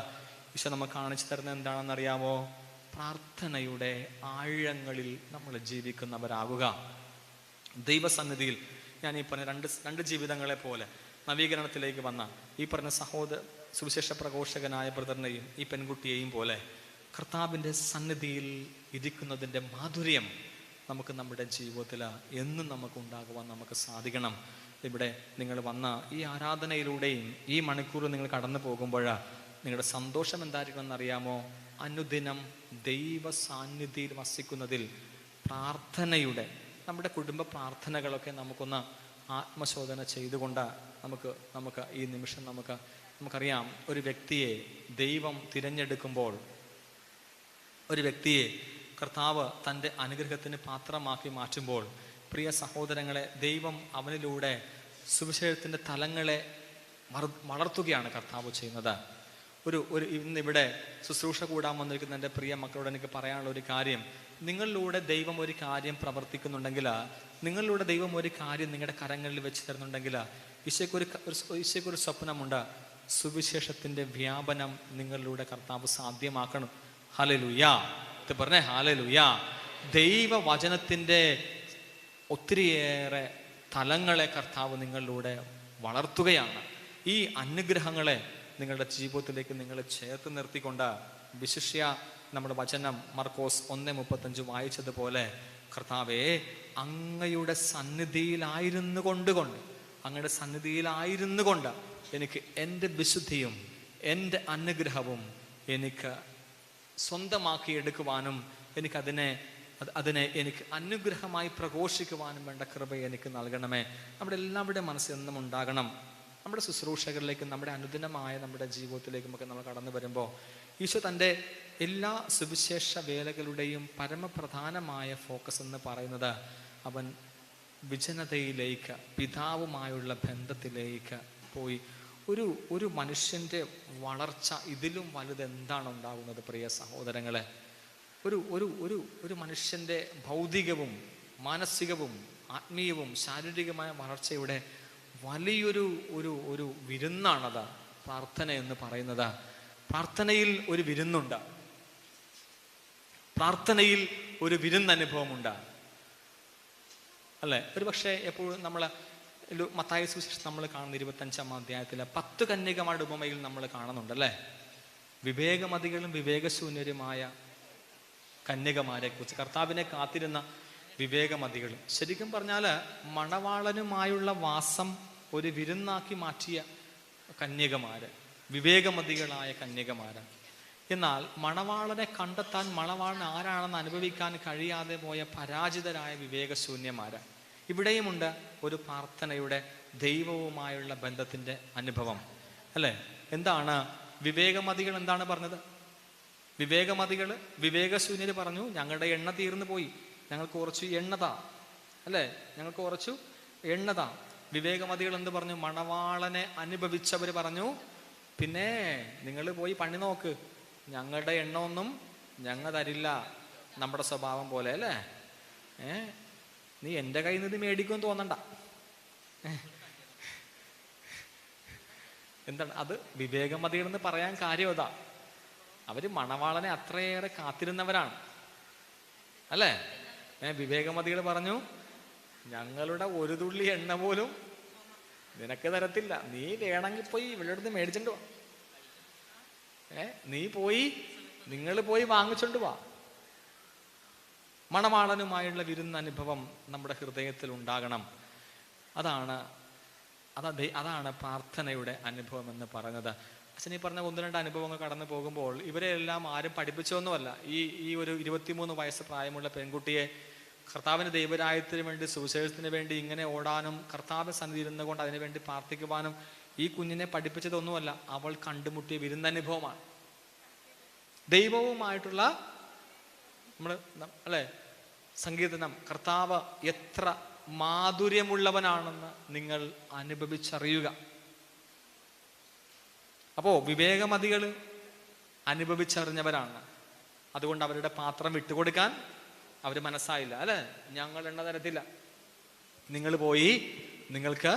ഈശോ നമുക്ക് കാണിച്ചു തരുന്നത് എന്താണെന്ന് അറിയാമോ? പ്രാർത്ഥനയുടെ ആഴങ്ങളിൽ നമ്മൾ ജീവിക്കുന്നവരാകുക. ദൈവസന്നിധിയിൽ ഞാൻ ഈ പറഞ്ഞ രണ്ട് ജീവിതങ്ങളെ പോലെ നവീകരണത്തിലേക്ക് വന്ന ഈ പറഞ്ഞ സുവിശേഷ പ്രഘോഷകനായ ബ്രദറിനെയും ഈ പെൺകുട്ടിയെയും പോലെ കർത്താവിൻ്റെ സന്നിധിയിൽ ഇരിക്കുന്നതിൻ്റെ മാധുര്യം നമുക്ക് നമ്മുടെ ജീവിതത്തിൽ എന്നും നമുക്ക് ഉണ്ടാകുവാൻ നമുക്ക് സാധിക്കണം. ഇവിടെ നിങ്ങൾ വന്ന ഈ ആരാധനയിലൂടെയും ഈ മണിക്കൂർ നിങ്ങൾ കടന്നു പോകുമ്പോൾ നിങ്ങളുടെ സന്തോഷം എന്തായിരിക്കണം എന്നറിയാമോ? അനുദിനം ദൈവ സാന്നിധ്യത്തിൽ വസിക്കുന്നതിൽ പ്രാർത്ഥനയുടെ നമ്മുടെ കുടുംബ പ്രാർത്ഥനകളൊക്കെ നമുക്കൊന്ന് ആത്മശോധന ചെയ്തുകൊണ്ട് നമുക്ക് ഈ നിമിഷം നമുക്കറിയാം, ഒരു വ്യക്തിയെ ദൈവം തിരഞ്ഞെടുക്കുമ്പോൾ, ഒരു വ്യക്തിയെ കർത്താവ് തൻ്റെ അനുഗ്രഹത്തിന് പാത്രമാക്കി മാറ്റുമ്പോൾ, പ്രിയ സഹോദരങ്ങളെ, ദൈവം അവനിലൂടെ സുവിശേഷത്തിൻ്റെ തലങ്ങളെ വളർത്തുകയാണ് കർത്താവ് ചെയ്യുന്നത്. ഇന്നിവിടെ ശുശ്രൂഷ കൂടാൻ വന്നിരിക്കുന്ന എൻ്റെ പ്രിയ മക്കളോട് എനിക്ക് പറയാനുള്ള ഒരു കാര്യം, നിങ്ങളിലൂടെ ദൈവം ഒരു കാര്യം പ്രവർത്തിക്കുന്നുണ്ടെങ്കിൽ, നിങ്ങളിലൂടെ ദൈവം ഒരു കാര്യം നിങ്ങളുടെ കരങ്ങളിൽ വെച്ച് തരുന്നുണ്ടെങ്കിൽ, ഈശോയ്ക്കൊരു സ്വപ്നമുണ്ട്, സുവിശേഷത്തിൻ്റെ വ്യാപനം നിങ്ങളിലൂടെ കർത്താവ് സാധ്യമാക്കണം. ഹല്ലേലൂയാ പറഞ്ഞേ, ഹല്ലേലൂയാ. ദൈവവചനത്തിൻ്റെ ഒത്തിരിയേറെ തലങ്ങളെ കർത്താവ് നിങ്ങളിലൂടെ വളർത്തുകയാണ്. ഈ അനുഗ്രഹങ്ങളെ നിങ്ങളുടെ ജീവിതത്തിലേക്ക് നിങ്ങൾ ചേർത്ത് നിർത്തിക്കൊണ്ട്, വിശിഷ്യ നമ്മുടെ വചനം മർക്കോസ് 1:35 വായിച്ചതുപോലെ, കർത്താവേ, അങ്ങയുടെ സന്നിധിയിലായിരുന്നു കൊണ്ട് എനിക്ക് എൻ്റെ വിശുദ്ധിയും എൻ്റെ അനുഗ്രഹവും എനിക്ക് സ്വന്തമാക്കി എടുക്കുവാനും അതിനെ എനിക്ക് അനുഗ്രഹമായി പ്രഘോഷിക്കുവാനും വേണ്ട കൃപ എനിക്ക് നൽകണമേ. നമ്മുടെ എല്ലാവരുടെ മനസ്സിൽ എന്നും ഉണ്ടാകണം. നമ്മുടെ ശുശ്രൂഷകളിലേക്കും നമ്മുടെ അനുദിനമായ നമ്മുടെ ജീവിതത്തിലേക്കും ഒക്കെ നമ്മൾ കടന്നു വരുമ്പോൾ ഈശോ തൻ്റെ എല്ലാ സുവിശേഷ വേലകളുടെയും പരമപ്രധാനമായ ഫോക്കസ് എന്ന് പറയുന്നത് അവൻ വിജനതയിലേക്ക്, പിതാവുമായുള്ള ബന്ധത്തിലേക്ക് പോയി ഒരു മനുഷ്യൻ്റെ വളർച്ച ഇതിലും വലുത് എന്താണ് ഉണ്ടാകുന്നത്? പ്രിയ സഹോദരങ്ങളെ, ഒരു മനുഷ്യൻ്റെ ഭൗതികവും മാനസികവും ആത്മീയവും ശാരീരികമായ വളർച്ചയുടെ വലിയൊരു ഒരു വിരുന്നാണത് പ്രാർത്ഥന എന്ന് പറയുന്നത്. പ്രാർത്ഥനയിൽ ഒരു വിരുന്നുണ്ട്, പ്രാർത്ഥനയിൽ ഒരു വിരുന്നനുഭവമുണ്ട്, അല്ലേ? ഒരു പക്ഷേ എപ്പോഴും നമ്മൾ മത്തായി സുവിശേഷം നമ്മൾ കാണുന്ന 25-ാം അധ്യായത്തിലെ 10 കന്യകമാരുടെ ഉപമയിൽ നമ്മൾ കാണുന്നുണ്ട്, അല്ലേ? വിവേകമതികളും വിവേകശൂന്യരുമായ കന്യകമാരെ കുറിച്ച്, കർത്താവിനെ കാത്തിരുന്ന വിവേകമതികളും. ശരിക്കും പറഞ്ഞാൽ മണവാളനുമായുള്ള വാസം ഒരു വിരുന്നാക്കി മാറ്റിയ കന്യകമാര്, വിവേകമതികളായ കന്യകമാര്. എന്നാൽ മണവാളനെ കണ്ടെത്താൻ, മണവാളൻ ആരാണെന്ന് അനുഭവിക്കാൻ കഴിയാതെ പോയ പരാജിതരായ വിവേകശൂന്യമാര്. ഇവിടെയുമുണ്ട് ഒരു പ്രാർത്ഥനയുടെ ദൈവവുമായുള്ള ബന്ധത്തിൻ്റെ അനുഭവം, അല്ലേ? എന്താണ് വിവേകമതികൾ എന്താണ് പറഞ്ഞത്? വിവേകശൂന്യർ പറഞ്ഞു, ഞങ്ങളുടെ എണ്ണ തീർന്നു പോയി, ഞങ്ങൾക്ക് കുറച്ച് എണ്ണതാ, അല്ലേ? ഞങ്ങൾക്ക് കുറച്ചു എണ്ണതാ. വിവേകമതികൾ എന്ത് പറഞ്ഞു? മണവാളനെ അനുഭവിച്ചവർ പറഞ്ഞു, പിന്നെ നിങ്ങൾ പോയി പണി നോക്ക്, ഞങ്ങളുടെ എണ്ണമൊന്നും ഞങ്ങൾ തരില്ല, നമ്മുടെ സ്വഭാവം പോലെ അല്ലേ. നീ എൻ്റെ കയ്യിൽ നിന്ന് മേടിക്കുമെന്ന് തോന്നണ്ട. എന്താണ് അത്? വിവേകമതികളെന്ന് പറയാൻ കാര്യം അതാ. അവര് മണവാളനെ അത്രയേറെ കാത്തിരുന്നവരാണ് അല്ലേ. വിവേകമതികൾ പറഞ്ഞു, ഞങ്ങളുടെ ഒരു തുള്ളി എണ്ണ പോലും നിനക്ക് തരത്തില്ല, നീ വേണമെങ്കിൽ പോയി ഇവളുടെ അടുത്ത് മേടിച്ചോണ്ട് വാ, നീ പോയി, നിങ്ങൾ പോയി വാങ്ങിച്ചോണ്ട് വാ. മണവാളനുമായുള്ള വിരുന്നനുഭവം നമ്മുടെ ഹൃദയത്തിൽ ഉണ്ടാകണം. അതാണ് പ്രാർത്ഥനയുടെ അനുഭവം എന്ന് പറയുന്നത്. അച്ഛൻ ഈ പറഞ്ഞ 1-2 അനുഭവങ്ങൾ കടന്നു പോകുമ്പോൾ ഇവരെല്ലാം ആരും പഠിപ്പിച്ചൊന്നുമല്ല. ഈ ഒരു 23 വയസ്സ് പ്രായമുള്ള പെൺകുട്ടിയെ കർത്താവിൻ്റെ ദൈവരാജ്യത്തിന് വേണ്ടി, സുവിശേഷത്തിന് വേണ്ടി ഇങ്ങനെ ഓടാനും കർത്താവ് സന്നിധി ഇരുന്നു കൊണ്ട് അതിനു വേണ്ടി പ്രാർത്ഥിക്കുവാനും ഈ കുഞ്ഞിനെ പഠിപ്പിച്ചതൊന്നുമല്ല. അവൾ കണ്ടുമുട്ടിയ വിരുന്നനുഭവമാണ്. ദൈവവുമായിട്ടുള്ള നമ്മൾ അല്ലേ സങ്കീർത്തനം, കർത്താവ് എത്ര മാധുര്യമുള്ളവനാണെന്ന് നിങ്ങൾ അനുഭവിച്ചറിയുക. അപ്പോ വിവേകമതികൾ അനുഭവിച്ചറിഞ്ഞവരാണ്. അതുകൊണ്ട് അവരുടെ പാത്രം വിട്ടുകൊടുക്കാൻ അവർ മനസ്സായില്ല അല്ലെ. ഞങ്ങൾ എണ്ണ തരത്തില്ല, നിങ്ങൾ പോയി നിങ്ങൾക്ക്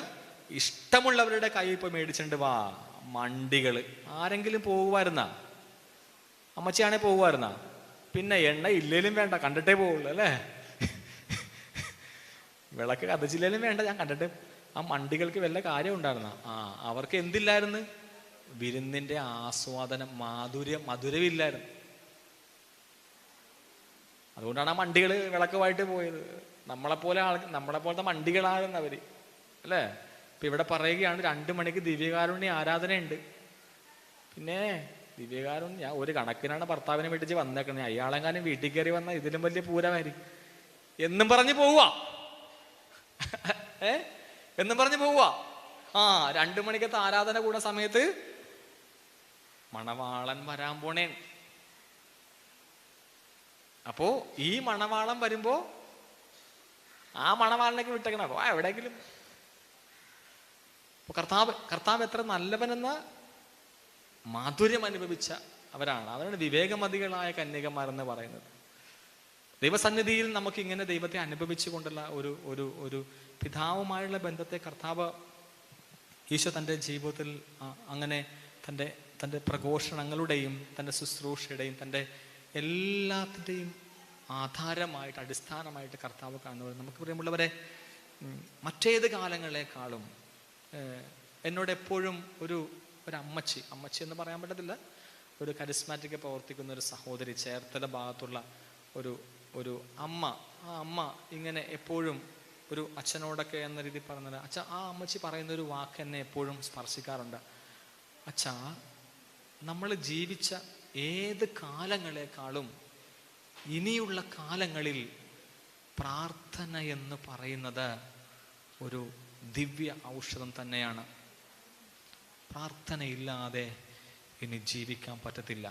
ഇഷ്ടമുള്ളവരുടെ കയ്യിൽ പോയി മേടിച്ചിട്ട് വാ. മണ്ടികള്. ആരെങ്കിലും പോകുമായിരുന്ന? അമ്മച്ചിയാണെ പോകുമായിരുന്ന? പിന്നെ എണ്ണ ഇല്ലേലും വേണ്ട, കണ്ടിട്ടേ പോവുള്ളൂ അല്ലേ. വിളക്ക് കത്തിച്ചില്ലേലും വേണ്ട, ഞാൻ കണ്ടിട്ട്. ആ മണ്ടികൾക്ക് വല്ല കാര്യം ഉണ്ടായിരുന്ന? അവർക്ക് എന്തില്ലായിരുന്നു? വിരുന്നിന്റെ ആസ്വാദനം, മധുരമില്ലായിരുന്നു. അതുകൊണ്ടാണ് ആ മണ്ടികൾ വിളക്കുമായിട്ട് പോയത്. നമ്മളെപ്പോലത്തെ മണ്ടികളാകുന്ന അവര് അല്ലേ. ഇപ്പൊ ഇവിടെ പറയുകയാണ് 2 മണിക്ക് ദിവ്യകാരുണ്യ ആരാധനയുണ്ട്. പിന്നെ ദിവ്യകാരുണ്യം ഞാൻ ഒരു കണക്കിനാണ് ഭർത്താവിനെ വീട്ടിച്ച് വന്നേക്കണേ. അയാളെങ്ങാനും വീട്ടിൽ കയറി വന്ന ഇതിലും വലിയ പൂരമായിരിക്കും എന്നും പറഞ്ഞ് പോവുക. എന്നും പറഞ്ഞ് പോവുക. 2 മണിക്കത്തെ ആരാധന കൂടെ സമയത്ത് മണവാളൻ വരാൻ പോണേ. അപ്പോ ഈ മണവാളൻ വരുമ്പോ ആ മണവാളനേക്ക് വിട്ടേക്കണം. അപ്പോ എവിടെയെങ്കിലും കർത്താവ് എത്ര നല്ലവനെന്ന് മാധുര്യം അനുഭവിച്ച അവരാണ് വിവേകമതികളായ കന്യകമാരെന്ന് പറയുന്നത്. ദൈവസന്നിധിയിൽ നമുക്ക് ഇങ്ങനെ ദൈവത്തെ അനുഭവിച്ചുകൊണ്ടുള്ള ഒരു പിതാവുമായുള്ള ബന്ധത്തെ കർത്താവ് ഈശോ തൻ്റെ ജീവിതത്തിൽ അങ്ങനെ തൻ്റെ പ്രഘോഷണങ്ങളുടെയും തൻ്റെ ശുശ്രൂഷയുടെയും തൻ്റെ എല്ലാത്തിൻ്റെയും ആധാരമായിട്ട്, അടിസ്ഥാനമായിട്ട് കർത്താവ് കാണുന്നത്. നമുക്ക് പ്രിയമുള്ളവരെ, മറ്റേത് കാലങ്ങളെക്കാളും എന്നോട് എപ്പോഴും ഒരു അമ്മച്ചി എന്ന് പറയാൻ പറ്റത്തില്ല, ഒരു കരിസ്മാറ്റിക് പ്രവർത്തിക്കുന്ന ഒരു സഹോദരി, ചേർത്തല ഭാഗത്തുള്ള ഒരു അമ്മ, ആ അമ്മ ഇങ്ങനെ എപ്പോഴും ഒരു അച്ഛനോടൊക്കെ എന്ന രീതി പറഞ്ഞത്, അച്ഛാ ആ അമ്മച്ചി പറയുന്ന ഒരു വാക്ക് എന്നെ എപ്പോഴും സ്പർശിക്കാറുണ്ട്. അച്ഛാ, നമ്മൾ ജീവിച്ച ഏത് കാലങ്ങളെക്കാളും ഇനിയുള്ള കാലങ്ങളിൽ പ്രാർത്ഥന എന്ന് പറയുന്നത് ഒരു ദിവ്യ ഔഷധം തന്നെയാണ്. പ്രാർത്ഥനയില്ലാതെ ഇനി ജീവിക്കാൻ പറ്റത്തില്ല.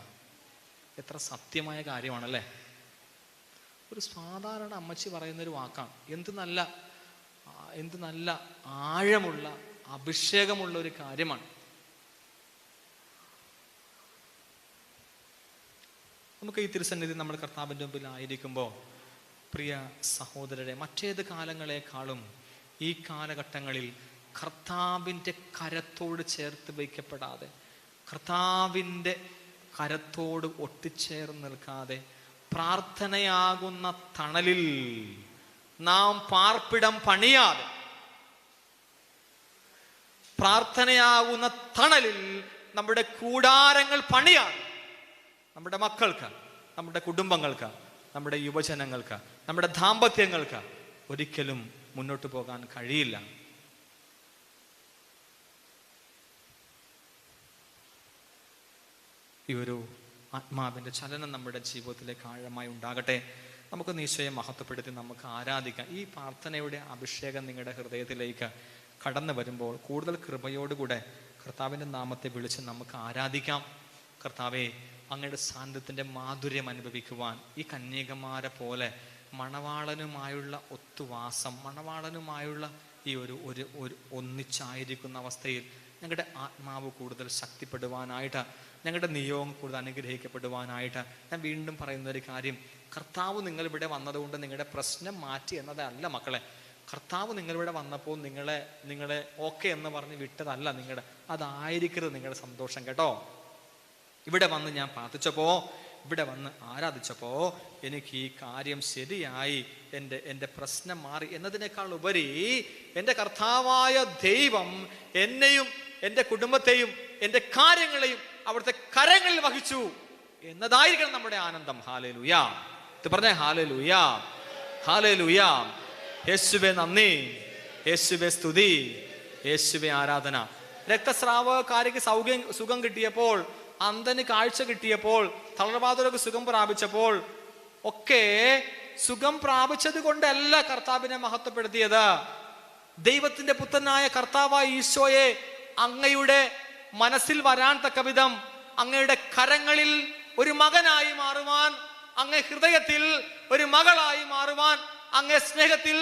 എത്ര സത്യമായ കാര്യമാണല്ലേ. ഒരു സാധാരണ അമ്മച്ചി പറയുന്നൊരു വാക്കാണ്. എന്ത് നല്ല ആഴമുള്ള അഭിഷേകമുള്ള ഒരു കാര്യമാണ്. നമുക്ക് ഈ തിരുസന്നിധി നമ്മൾ കർത്താവിൻ്റെ മുമ്പിൽ ആയിരിക്കുമ്പോൾ പ്രിയ സഹോദരരെ, മറ്റേത് കാലങ്ങളെക്കാളും ഈ കാലഘട്ടങ്ങളിൽ കർത്താവിൻ്റെ കരത്തോട് ചേർത്ത് വയ്ക്കപ്പെടാതെ, കർത്താവിൻ്റെ കരത്തോട് ഒട്ടിച്ചേർന്ന് നിൽക്കാതെ, പ്രാർത്ഥനയാകുന്ന തണലിൽ നാം പാർപ്പിടം പണിയാതെ, പ്രാർത്ഥനയാകുന്ന തണലിൽ നമ്മുടെ കൂടാരങ്ങൾ പണിയാതെ, നമ്മുടെ മക്കൾക്ക്, നമ്മുടെ കുടുംബങ്ങൾക്ക്, നമ്മുടെ യുവജനങ്ങൾക്ക്, നമ്മുടെ ദാമ്പത്യങ്ങൾക്ക് ഒരിക്കലും മുന്നോട്ട് പോകാൻ കഴിയില്ല. ഈ ഒരു ആത്മാവിൻ്റെ ചലനം നമ്മുടെ ജീവിതത്തിലേക്ക് ആഴമായി ഉണ്ടാകട്ടെ. നമുക്ക് ഈശോയെ മഹത്വപ്പെടുത്തി നമുക്ക് ആരാധിക്കാം. ഈ പ്രാർത്ഥനയുടെ അഭിഷേകം നിങ്ങളുടെ ഹൃദയത്തിലേക്ക് കടന്നു വരുമ്പോൾ കൂടുതൽ കൃപയോടുകൂടെ കർത്താവിൻ്റെ നാമത്തെ വിളിച്ച് നമുക്ക് ആരാധിക്കാം. കർത്താവെ, അങ്ങയുടെ സാന്നിധ്യത്തിൻ്റെ മാധുര്യം അനുഭവിക്കുവാൻ ഈ കന്യകമാരെ പോലെ മണവാളനുമായുള്ള ഒത്തുവാസം, മണവാളനുമായുള്ള ഈ ഒരു ഒന്നിച്ചായിരിക്കുന്ന അവസ്ഥയിൽ ഞങ്ങളുടെ ആത്മാവ് കൂടുതൽ ശക്തിപ്പെടുവാനായിട്ട്, ഞങ്ങളുടെ നിയോഗം കൂടുതൽ അനുഗ്രഹിക്കപ്പെടുവാനായിട്ട് ഞാൻ വീണ്ടും പറയുന്ന ഒരു കാര്യം, കർത്താവ് നിങ്ങളിവിടെ വന്നതുകൊണ്ട് നിങ്ങളുടെ പ്രശ്നം മാറ്റി എന്നതല്ല മക്കളെ. കർത്താവ് നിങ്ങളിവിടെ വന്നപ്പോൾ നിങ്ങളെ ഓക്കെ എന്ന് പറഞ്ഞ് വിട്ടതല്ല നിങ്ങളുടെ, അതായിരിക്കരുത് നിങ്ങളുടെ സന്തോഷം കേട്ടോ. ഇവിടെ വന്ന് ഞാൻ പ്രാർത്ഥിച്ചപ്പോൾ, ഇവിടെ വന്ന് ആരാധിച്ചപ്പോൾ എനിക്ക് ഈ കാര്യം ശരിയായി, എൻ്റെ പ്രശ്നം മാറി എന്നതിനേക്കാൾ ഉപരി എൻ്റെ കർത്താവായ ദൈവം എന്നെയും എൻ്റെ കുടുംബത്തെയും എൻ്റെ കാര്യങ്ങളെയും അവിടുത്തെ കരങ്ങളിൽ വഹിച്ചു എന്നതായിരിക്കണം നമ്മുടെ ആനന്ദം. ഹാലേലൂയ. ഇത് പറഞ്ഞേ ഹാലേലൂയ, ഹാലേലൂയ. യേശുവേ നന്ദി, യേശുവേ സ്തുതി, യേശുവേ ആരാധന. രക്തസ്രാവകാരിക്ക് സുഖം കിട്ടിയപ്പോൾ, അന്ധന് കാഴ്ച കിട്ടിയപ്പോൾ, തളർവാദർക്ക് സുഖം പ്രാപിച്ചപ്പോൾ ഒക്കെ സുഖം പ്രാപിച്ചത് കൊണ്ടല്ല കർത്താവിനെ മഹത്വപ്പെടുത്തിയത്. ദൈവത്തിന്റെ പുത്രനായ കർത്താവായ ഈശോയെ അങ്ങയുടെ മനസ്സിൽ വരാൻ തക്കവിധം, അങ്ങയുടെ കരങ്ങളിൽ ഒരു മകനായി മാറുവാൻ, അങ്ങേ ഹൃദയത്തിൽ ഒരു മകളായി മാറുവാൻ, അങ്ങേ സ്നേഹത്തിൽ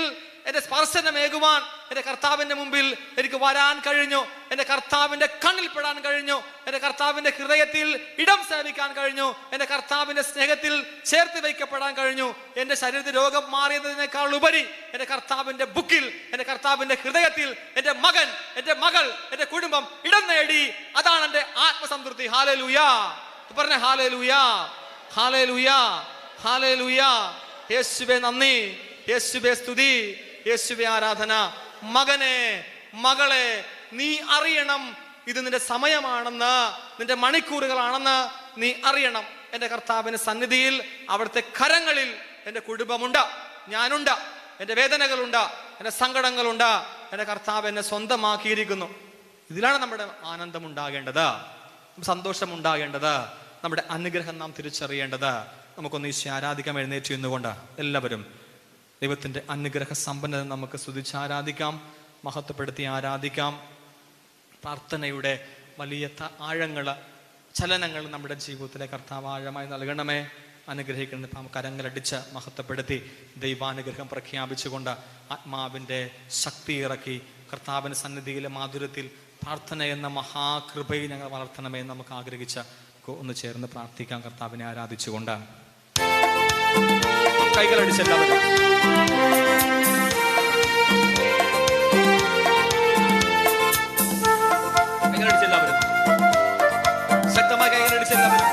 എന്റെ സ്പർശനമേകുവാൻ എന്റെ കർത്താവിന്റെ മുമ്പിൽ എനിക്ക് വരാൻ കഴിഞ്ഞു. എന്റെ കർത്താവിന്റെ കണ്ണിൽ പെടാൻ കഴിഞ്ഞു. എന്റെ കർത്താവിന്റെ ഹൃദയത്തിൽ ഇടം സേവിക്കാൻ കഴിഞ്ഞു. എന്റെ കർത്താവിന്റെ സ്നേഹത്തിൽ ചേർത്ത് വയ്ക്കപ്പെടാൻ കഴിഞ്ഞു. എന്റെ ശരീരത്തിൽ രോഗം മാറിയതിനേക്കാൾ ഉപരി എന്റെ കർത്താവിന്റെ ബുക്കിൽ, എന്റെ കർത്താവിന്റെ ഹൃദയത്തിൽ എന്റെ മകൻ, എന്റെ മകൾ, എന്റെ കുടുംബം ഇടം നേടി. അതാണ് എന്റെ ആത്മസംതൃപ്തി. ഹാലേലൂയ. പറഞ്ഞ ഹാലേലൂയ, ഹാലേലൂയ, ഹാലേലൂയ. യേശുവേ നന്ദി, യേശുവേ സ്തുതി, യേശുവേ ആരാധന. മകനെ, മകളെ, നീ അറിയണം ഇത് നിന്റെ സമയമാണെന്ന്, നിന്റെ മണിക്കൂറുകളാണെന്ന് നീ അറിയണം. എൻ്റെ കർത്താവിന്റെ സന്നിധിയിൽ, അവിടുത്തെ കരങ്ങളിൽ എൻ്റെ കുടുംബമുണ്ട്, ഞാനുണ്ട്, എൻ്റെ വേദനകളുണ്ട്, എൻ്റെ സങ്കടങ്ങളുണ്ട്. എൻ്റെ കർത്താവ് എന്നെ സ്വന്തമാക്കിയിരിക്കുന്നു. ഇതിലാണ് നമ്മുടെ ആനന്ദം ഉണ്ടാകേണ്ടത്, സന്തോഷം ഉണ്ടാകേണ്ടത്, നമ്മുടെ അനുഗ്രഹം നാം തിരിച്ചറിയേണ്ടത്. നമുക്കൊന്ന് ഈശോയെ ആരാധിക്കാം. എഴുന്നേറ്റ് നിന്നുകൊണ്ട് എല്ലാവരും ദൈവത്തിൻ്റെ അനുഗ്രഹ സമ്പന്നത നമുക്ക് സ്തുതിച്ച് ആരാധിക്കാം, മഹത്വപ്പെടുത്തി ആരാധിക്കാം. പ്രാർത്ഥനയുടെ വലിയ ചലനങ്ങൾ നമ്മുടെ ജീവിതത്തിലെ കർത്താവ് ആഴമായി നൽകണമേ, അനുഗ്രഹിക്കണം. ഇപ്പം കരങ്ങളടിച്ച് മഹത്വപ്പെടുത്തി ദൈവാനുഗ്രഹം പ്രഖ്യാപിച്ചുകൊണ്ട് ആത്മാവിൻ്റെ ശക്തി ഇറക്കി കർത്താവിൻ്റെ സന്നിധിയിലെ മാധുര്യത്തിൽ പ്രാർത്ഥന എന്ന മഹാകൃപയിൽ ഞങ്ങൾ വളർത്തണമേ എന്ന് നമുക്ക് ആഗ്രഹിച്ച് ഒന്ന് ചേർന്ന് പ്രാർത്ഥിക്കാം, കർത്താവിനെ ആരാധിച്ചുകൊണ്ട്. കൈകളടിച്ചെല്ലാവരും ശക്തമായി കൈകളടിച്ചെല്ലാവരും.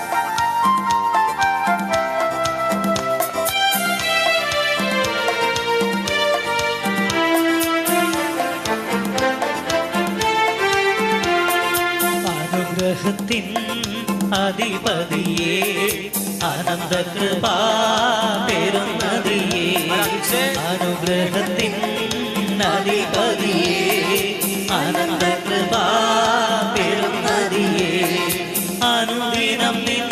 അനുഗ്രഹത്തിൻ അധിപതിയേ, ആനന്ദകൃപാ പെരുന്നതിയേ, അനുഗ്രഹത്തിൻ അധിപതിയേ, ആനന്ദകൃപാ പെരുന്നതിയേ, അനുദിനം നിൻ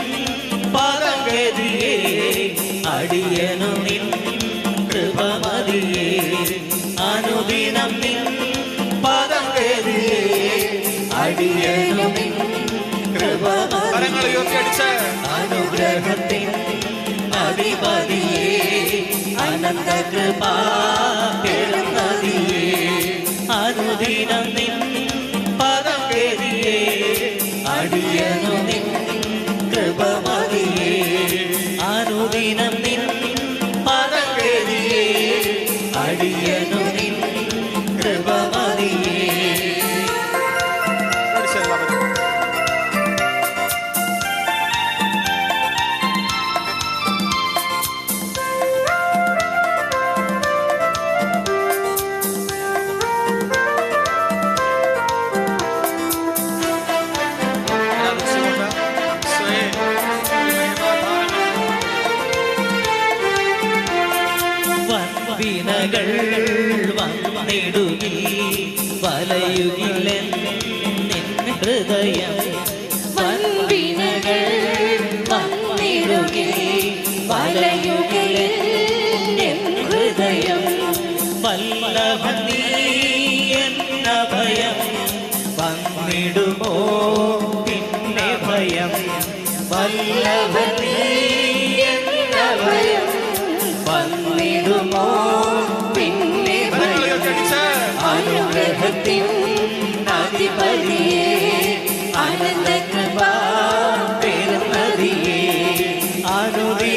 പദഗതിയേ, അടിയനു നിൻ കൃപമതിയേ, അനുദിനം നിൻ പദഗതിയേ, അടിയനു നിൻ അനുഗ്രഹത്തിൻ അധിപതിയേ, അനന്തകൃപാ പെരുന്നതിയേ, അനുദിനം നിൻ പദഗതിയേ, അടിയനു നിൻ കൃപമതിയേ, അനുദിനം നിൻ പദഗതിയേ, അടിയനു നിൻ കൃപമതിയേ. വിനകൾ വന്നിടുകിൽ വലയുകിലെൻ ഹൃദയം, വൻവിനകൾ വന്നിടുകിൽ വലയുകിലെൻ ഹൃദയം, വല്ലഭൻ നീ എന്ന ഭയം വന്നിടുമോ പിന്നെ ഭയം, വല്ലഭൻ നീ എന്ന ഭയം വന്നിടുമോ പിന്നെ ഭയം,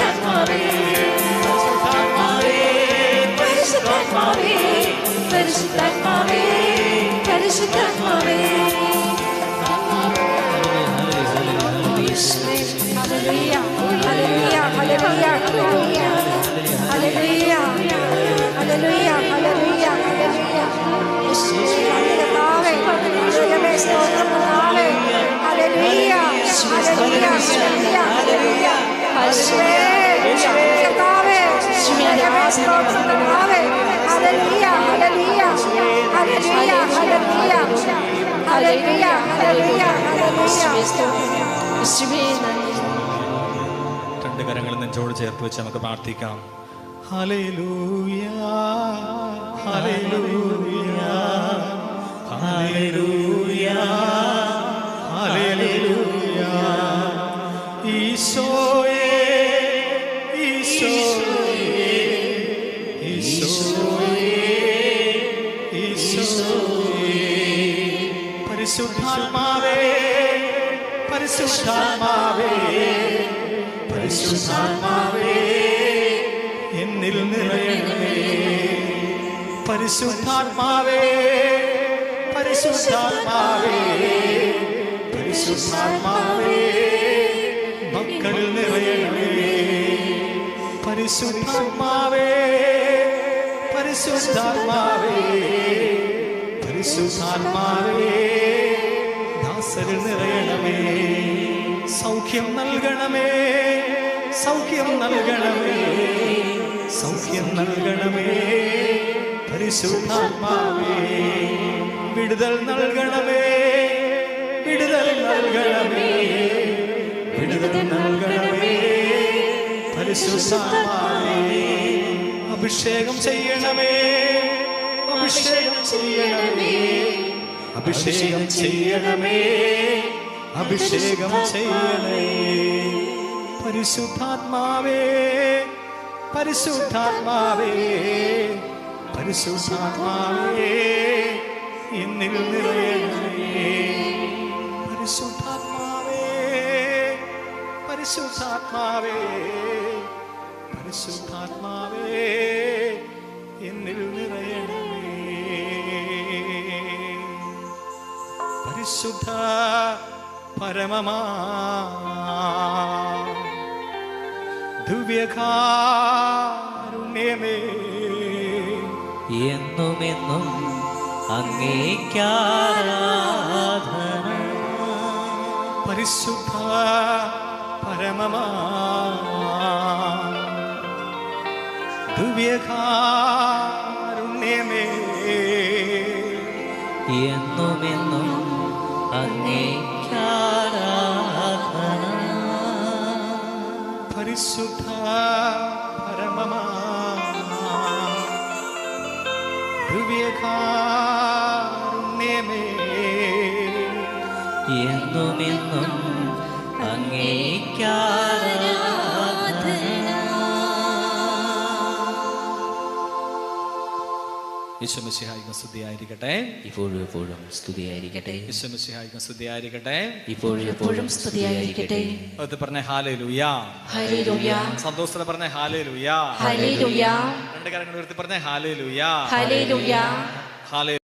പരിശുദ്ധാത്മാവേ പരിശുദ്ധാത്മാവേ പരിശുദ്ധാത്മാവേ പരിശുദ്ധാത്മാവേ hallelujah hallelujah hallelujah hallelujah hallelujah hallelujah hallelujah യേശുവേ കർത്താവേ ദൈവമേ സ്തോത്രം കർത്താവേ ഹല്ലേലൂയ ഹല്ലേലൂയ ഹല്ലേലൂയ യേശുവേ കർത്താവേ ദൈവമേ സ്തോത്രം കർത്താവേ hallelujah hallelujah hallelujah hallelujah hallelujah hallelujah യേശുവേ നന്ദി. രണ്ട് കരങ്ങൾ നെഞ്ചോട് ചേർത്ത് വെച്ച് നമുക്ക് പ്രാർത്ഥിക്കാം. ഹല്ലേലൂയ ഹല്ലേലൂയ ഹല്ലേലൂയ ഹല്ലേലൂയ ഈശോയേ ഈശോയേ ഈശോയേ ഈശോയേ പരിശുദ്ധാത്മാവേ പരിശുദ്ധാത്മാവേ പരിശുദ്ധാത്മാവേ എന്നിൽ നിറയണമേ. പരിശുദ്ധാത്മാവേ പരിശുദ്ധാത്മാവേ പരിശുദ്ധാത്മാവേ മക്കളിൽ നിറയണമേ. പരിശുദ്ധാത്മാവേ പരിശുദ്ധാത്മാവേ പരിശുദ്ധാത്മാവേ ദാസരിൽ നിറയണമേ. സൗഖ്യം നൽകണമേ സൗഖ്യം നൽകണമേ സൗഖ്യം നൽകണമേ. പരിശുദ്ധാത്മാവേ വിടുതൽ നൽകണമേ വിടുതൽ നൽകണമേ വിടുതൽ നൽകണമേ. പരിശുദ്ധാത്മാവേ അഭിഷേകം ചെയ്യണമേ അഭിഷേകം ചെയ്യണമേ അഭിഷേകം ചെയ്യണമേ അഭിഷേകം ചെയ്യണമേ. പരിശുദ്ധാത്മാവേ പരിശുദ്ധാത്മാവേ പരിശുദ്ധാത്മാവേ എന്നിൽ നിറയണമേ. പരിശുദ്ധാത്മാവേ പരിശുദ്ധാത്മാവേ പരിശുദ്ധാത്മാവേ എന്നിൽ നിറയണമേ. പരിശുദ്ധ പരമമാ ദിവ്യകാരുണ്യമേ എന്നുമെന്നും അങ്ങേയ്ക്കാരാധന. പരിശുദ്ധ പരമമാ ദിവ്യകാരുണ്യമേ എന്നുമെന്നും അങ്ങേയ്ക്കാരാധന. പരിശുദ്ധ പരമമാ ദിവ്യകാരുണ്യമേ എന്നുമെന്നും അങ്ങേയ്ക്കാരാധന. യേശുമിശിഹായിക്ക് സ്തുതിയായിരിക്കട്ടെ. ഇപ്പോഴും എപ്പോഴും സ്തുതിയായിരിക്കട്ടെ. യേശുമിശിഹായിക്ക് സ്തുതിയായിരിക്കട്ടെ. ഇപ്പോഴും എപ്പോഴും സ്തുതിയായിരിക്കട്ടെ. അത് പറഞ്ഞേ ഹല്ലേലൂയ ഹല്ലേലൂയ സന്തോഷത്തോടെ പറഞ്ഞേ ഹല്ലേലൂയ. ഹല്ലേലൂയ രണ്ട് കരങ്ങൾ ഉയർത്തി പറഞ്ഞേ ഹല്ലേലൂയ ഹല്ലേലൂയ ഹല്ലേലൂയ.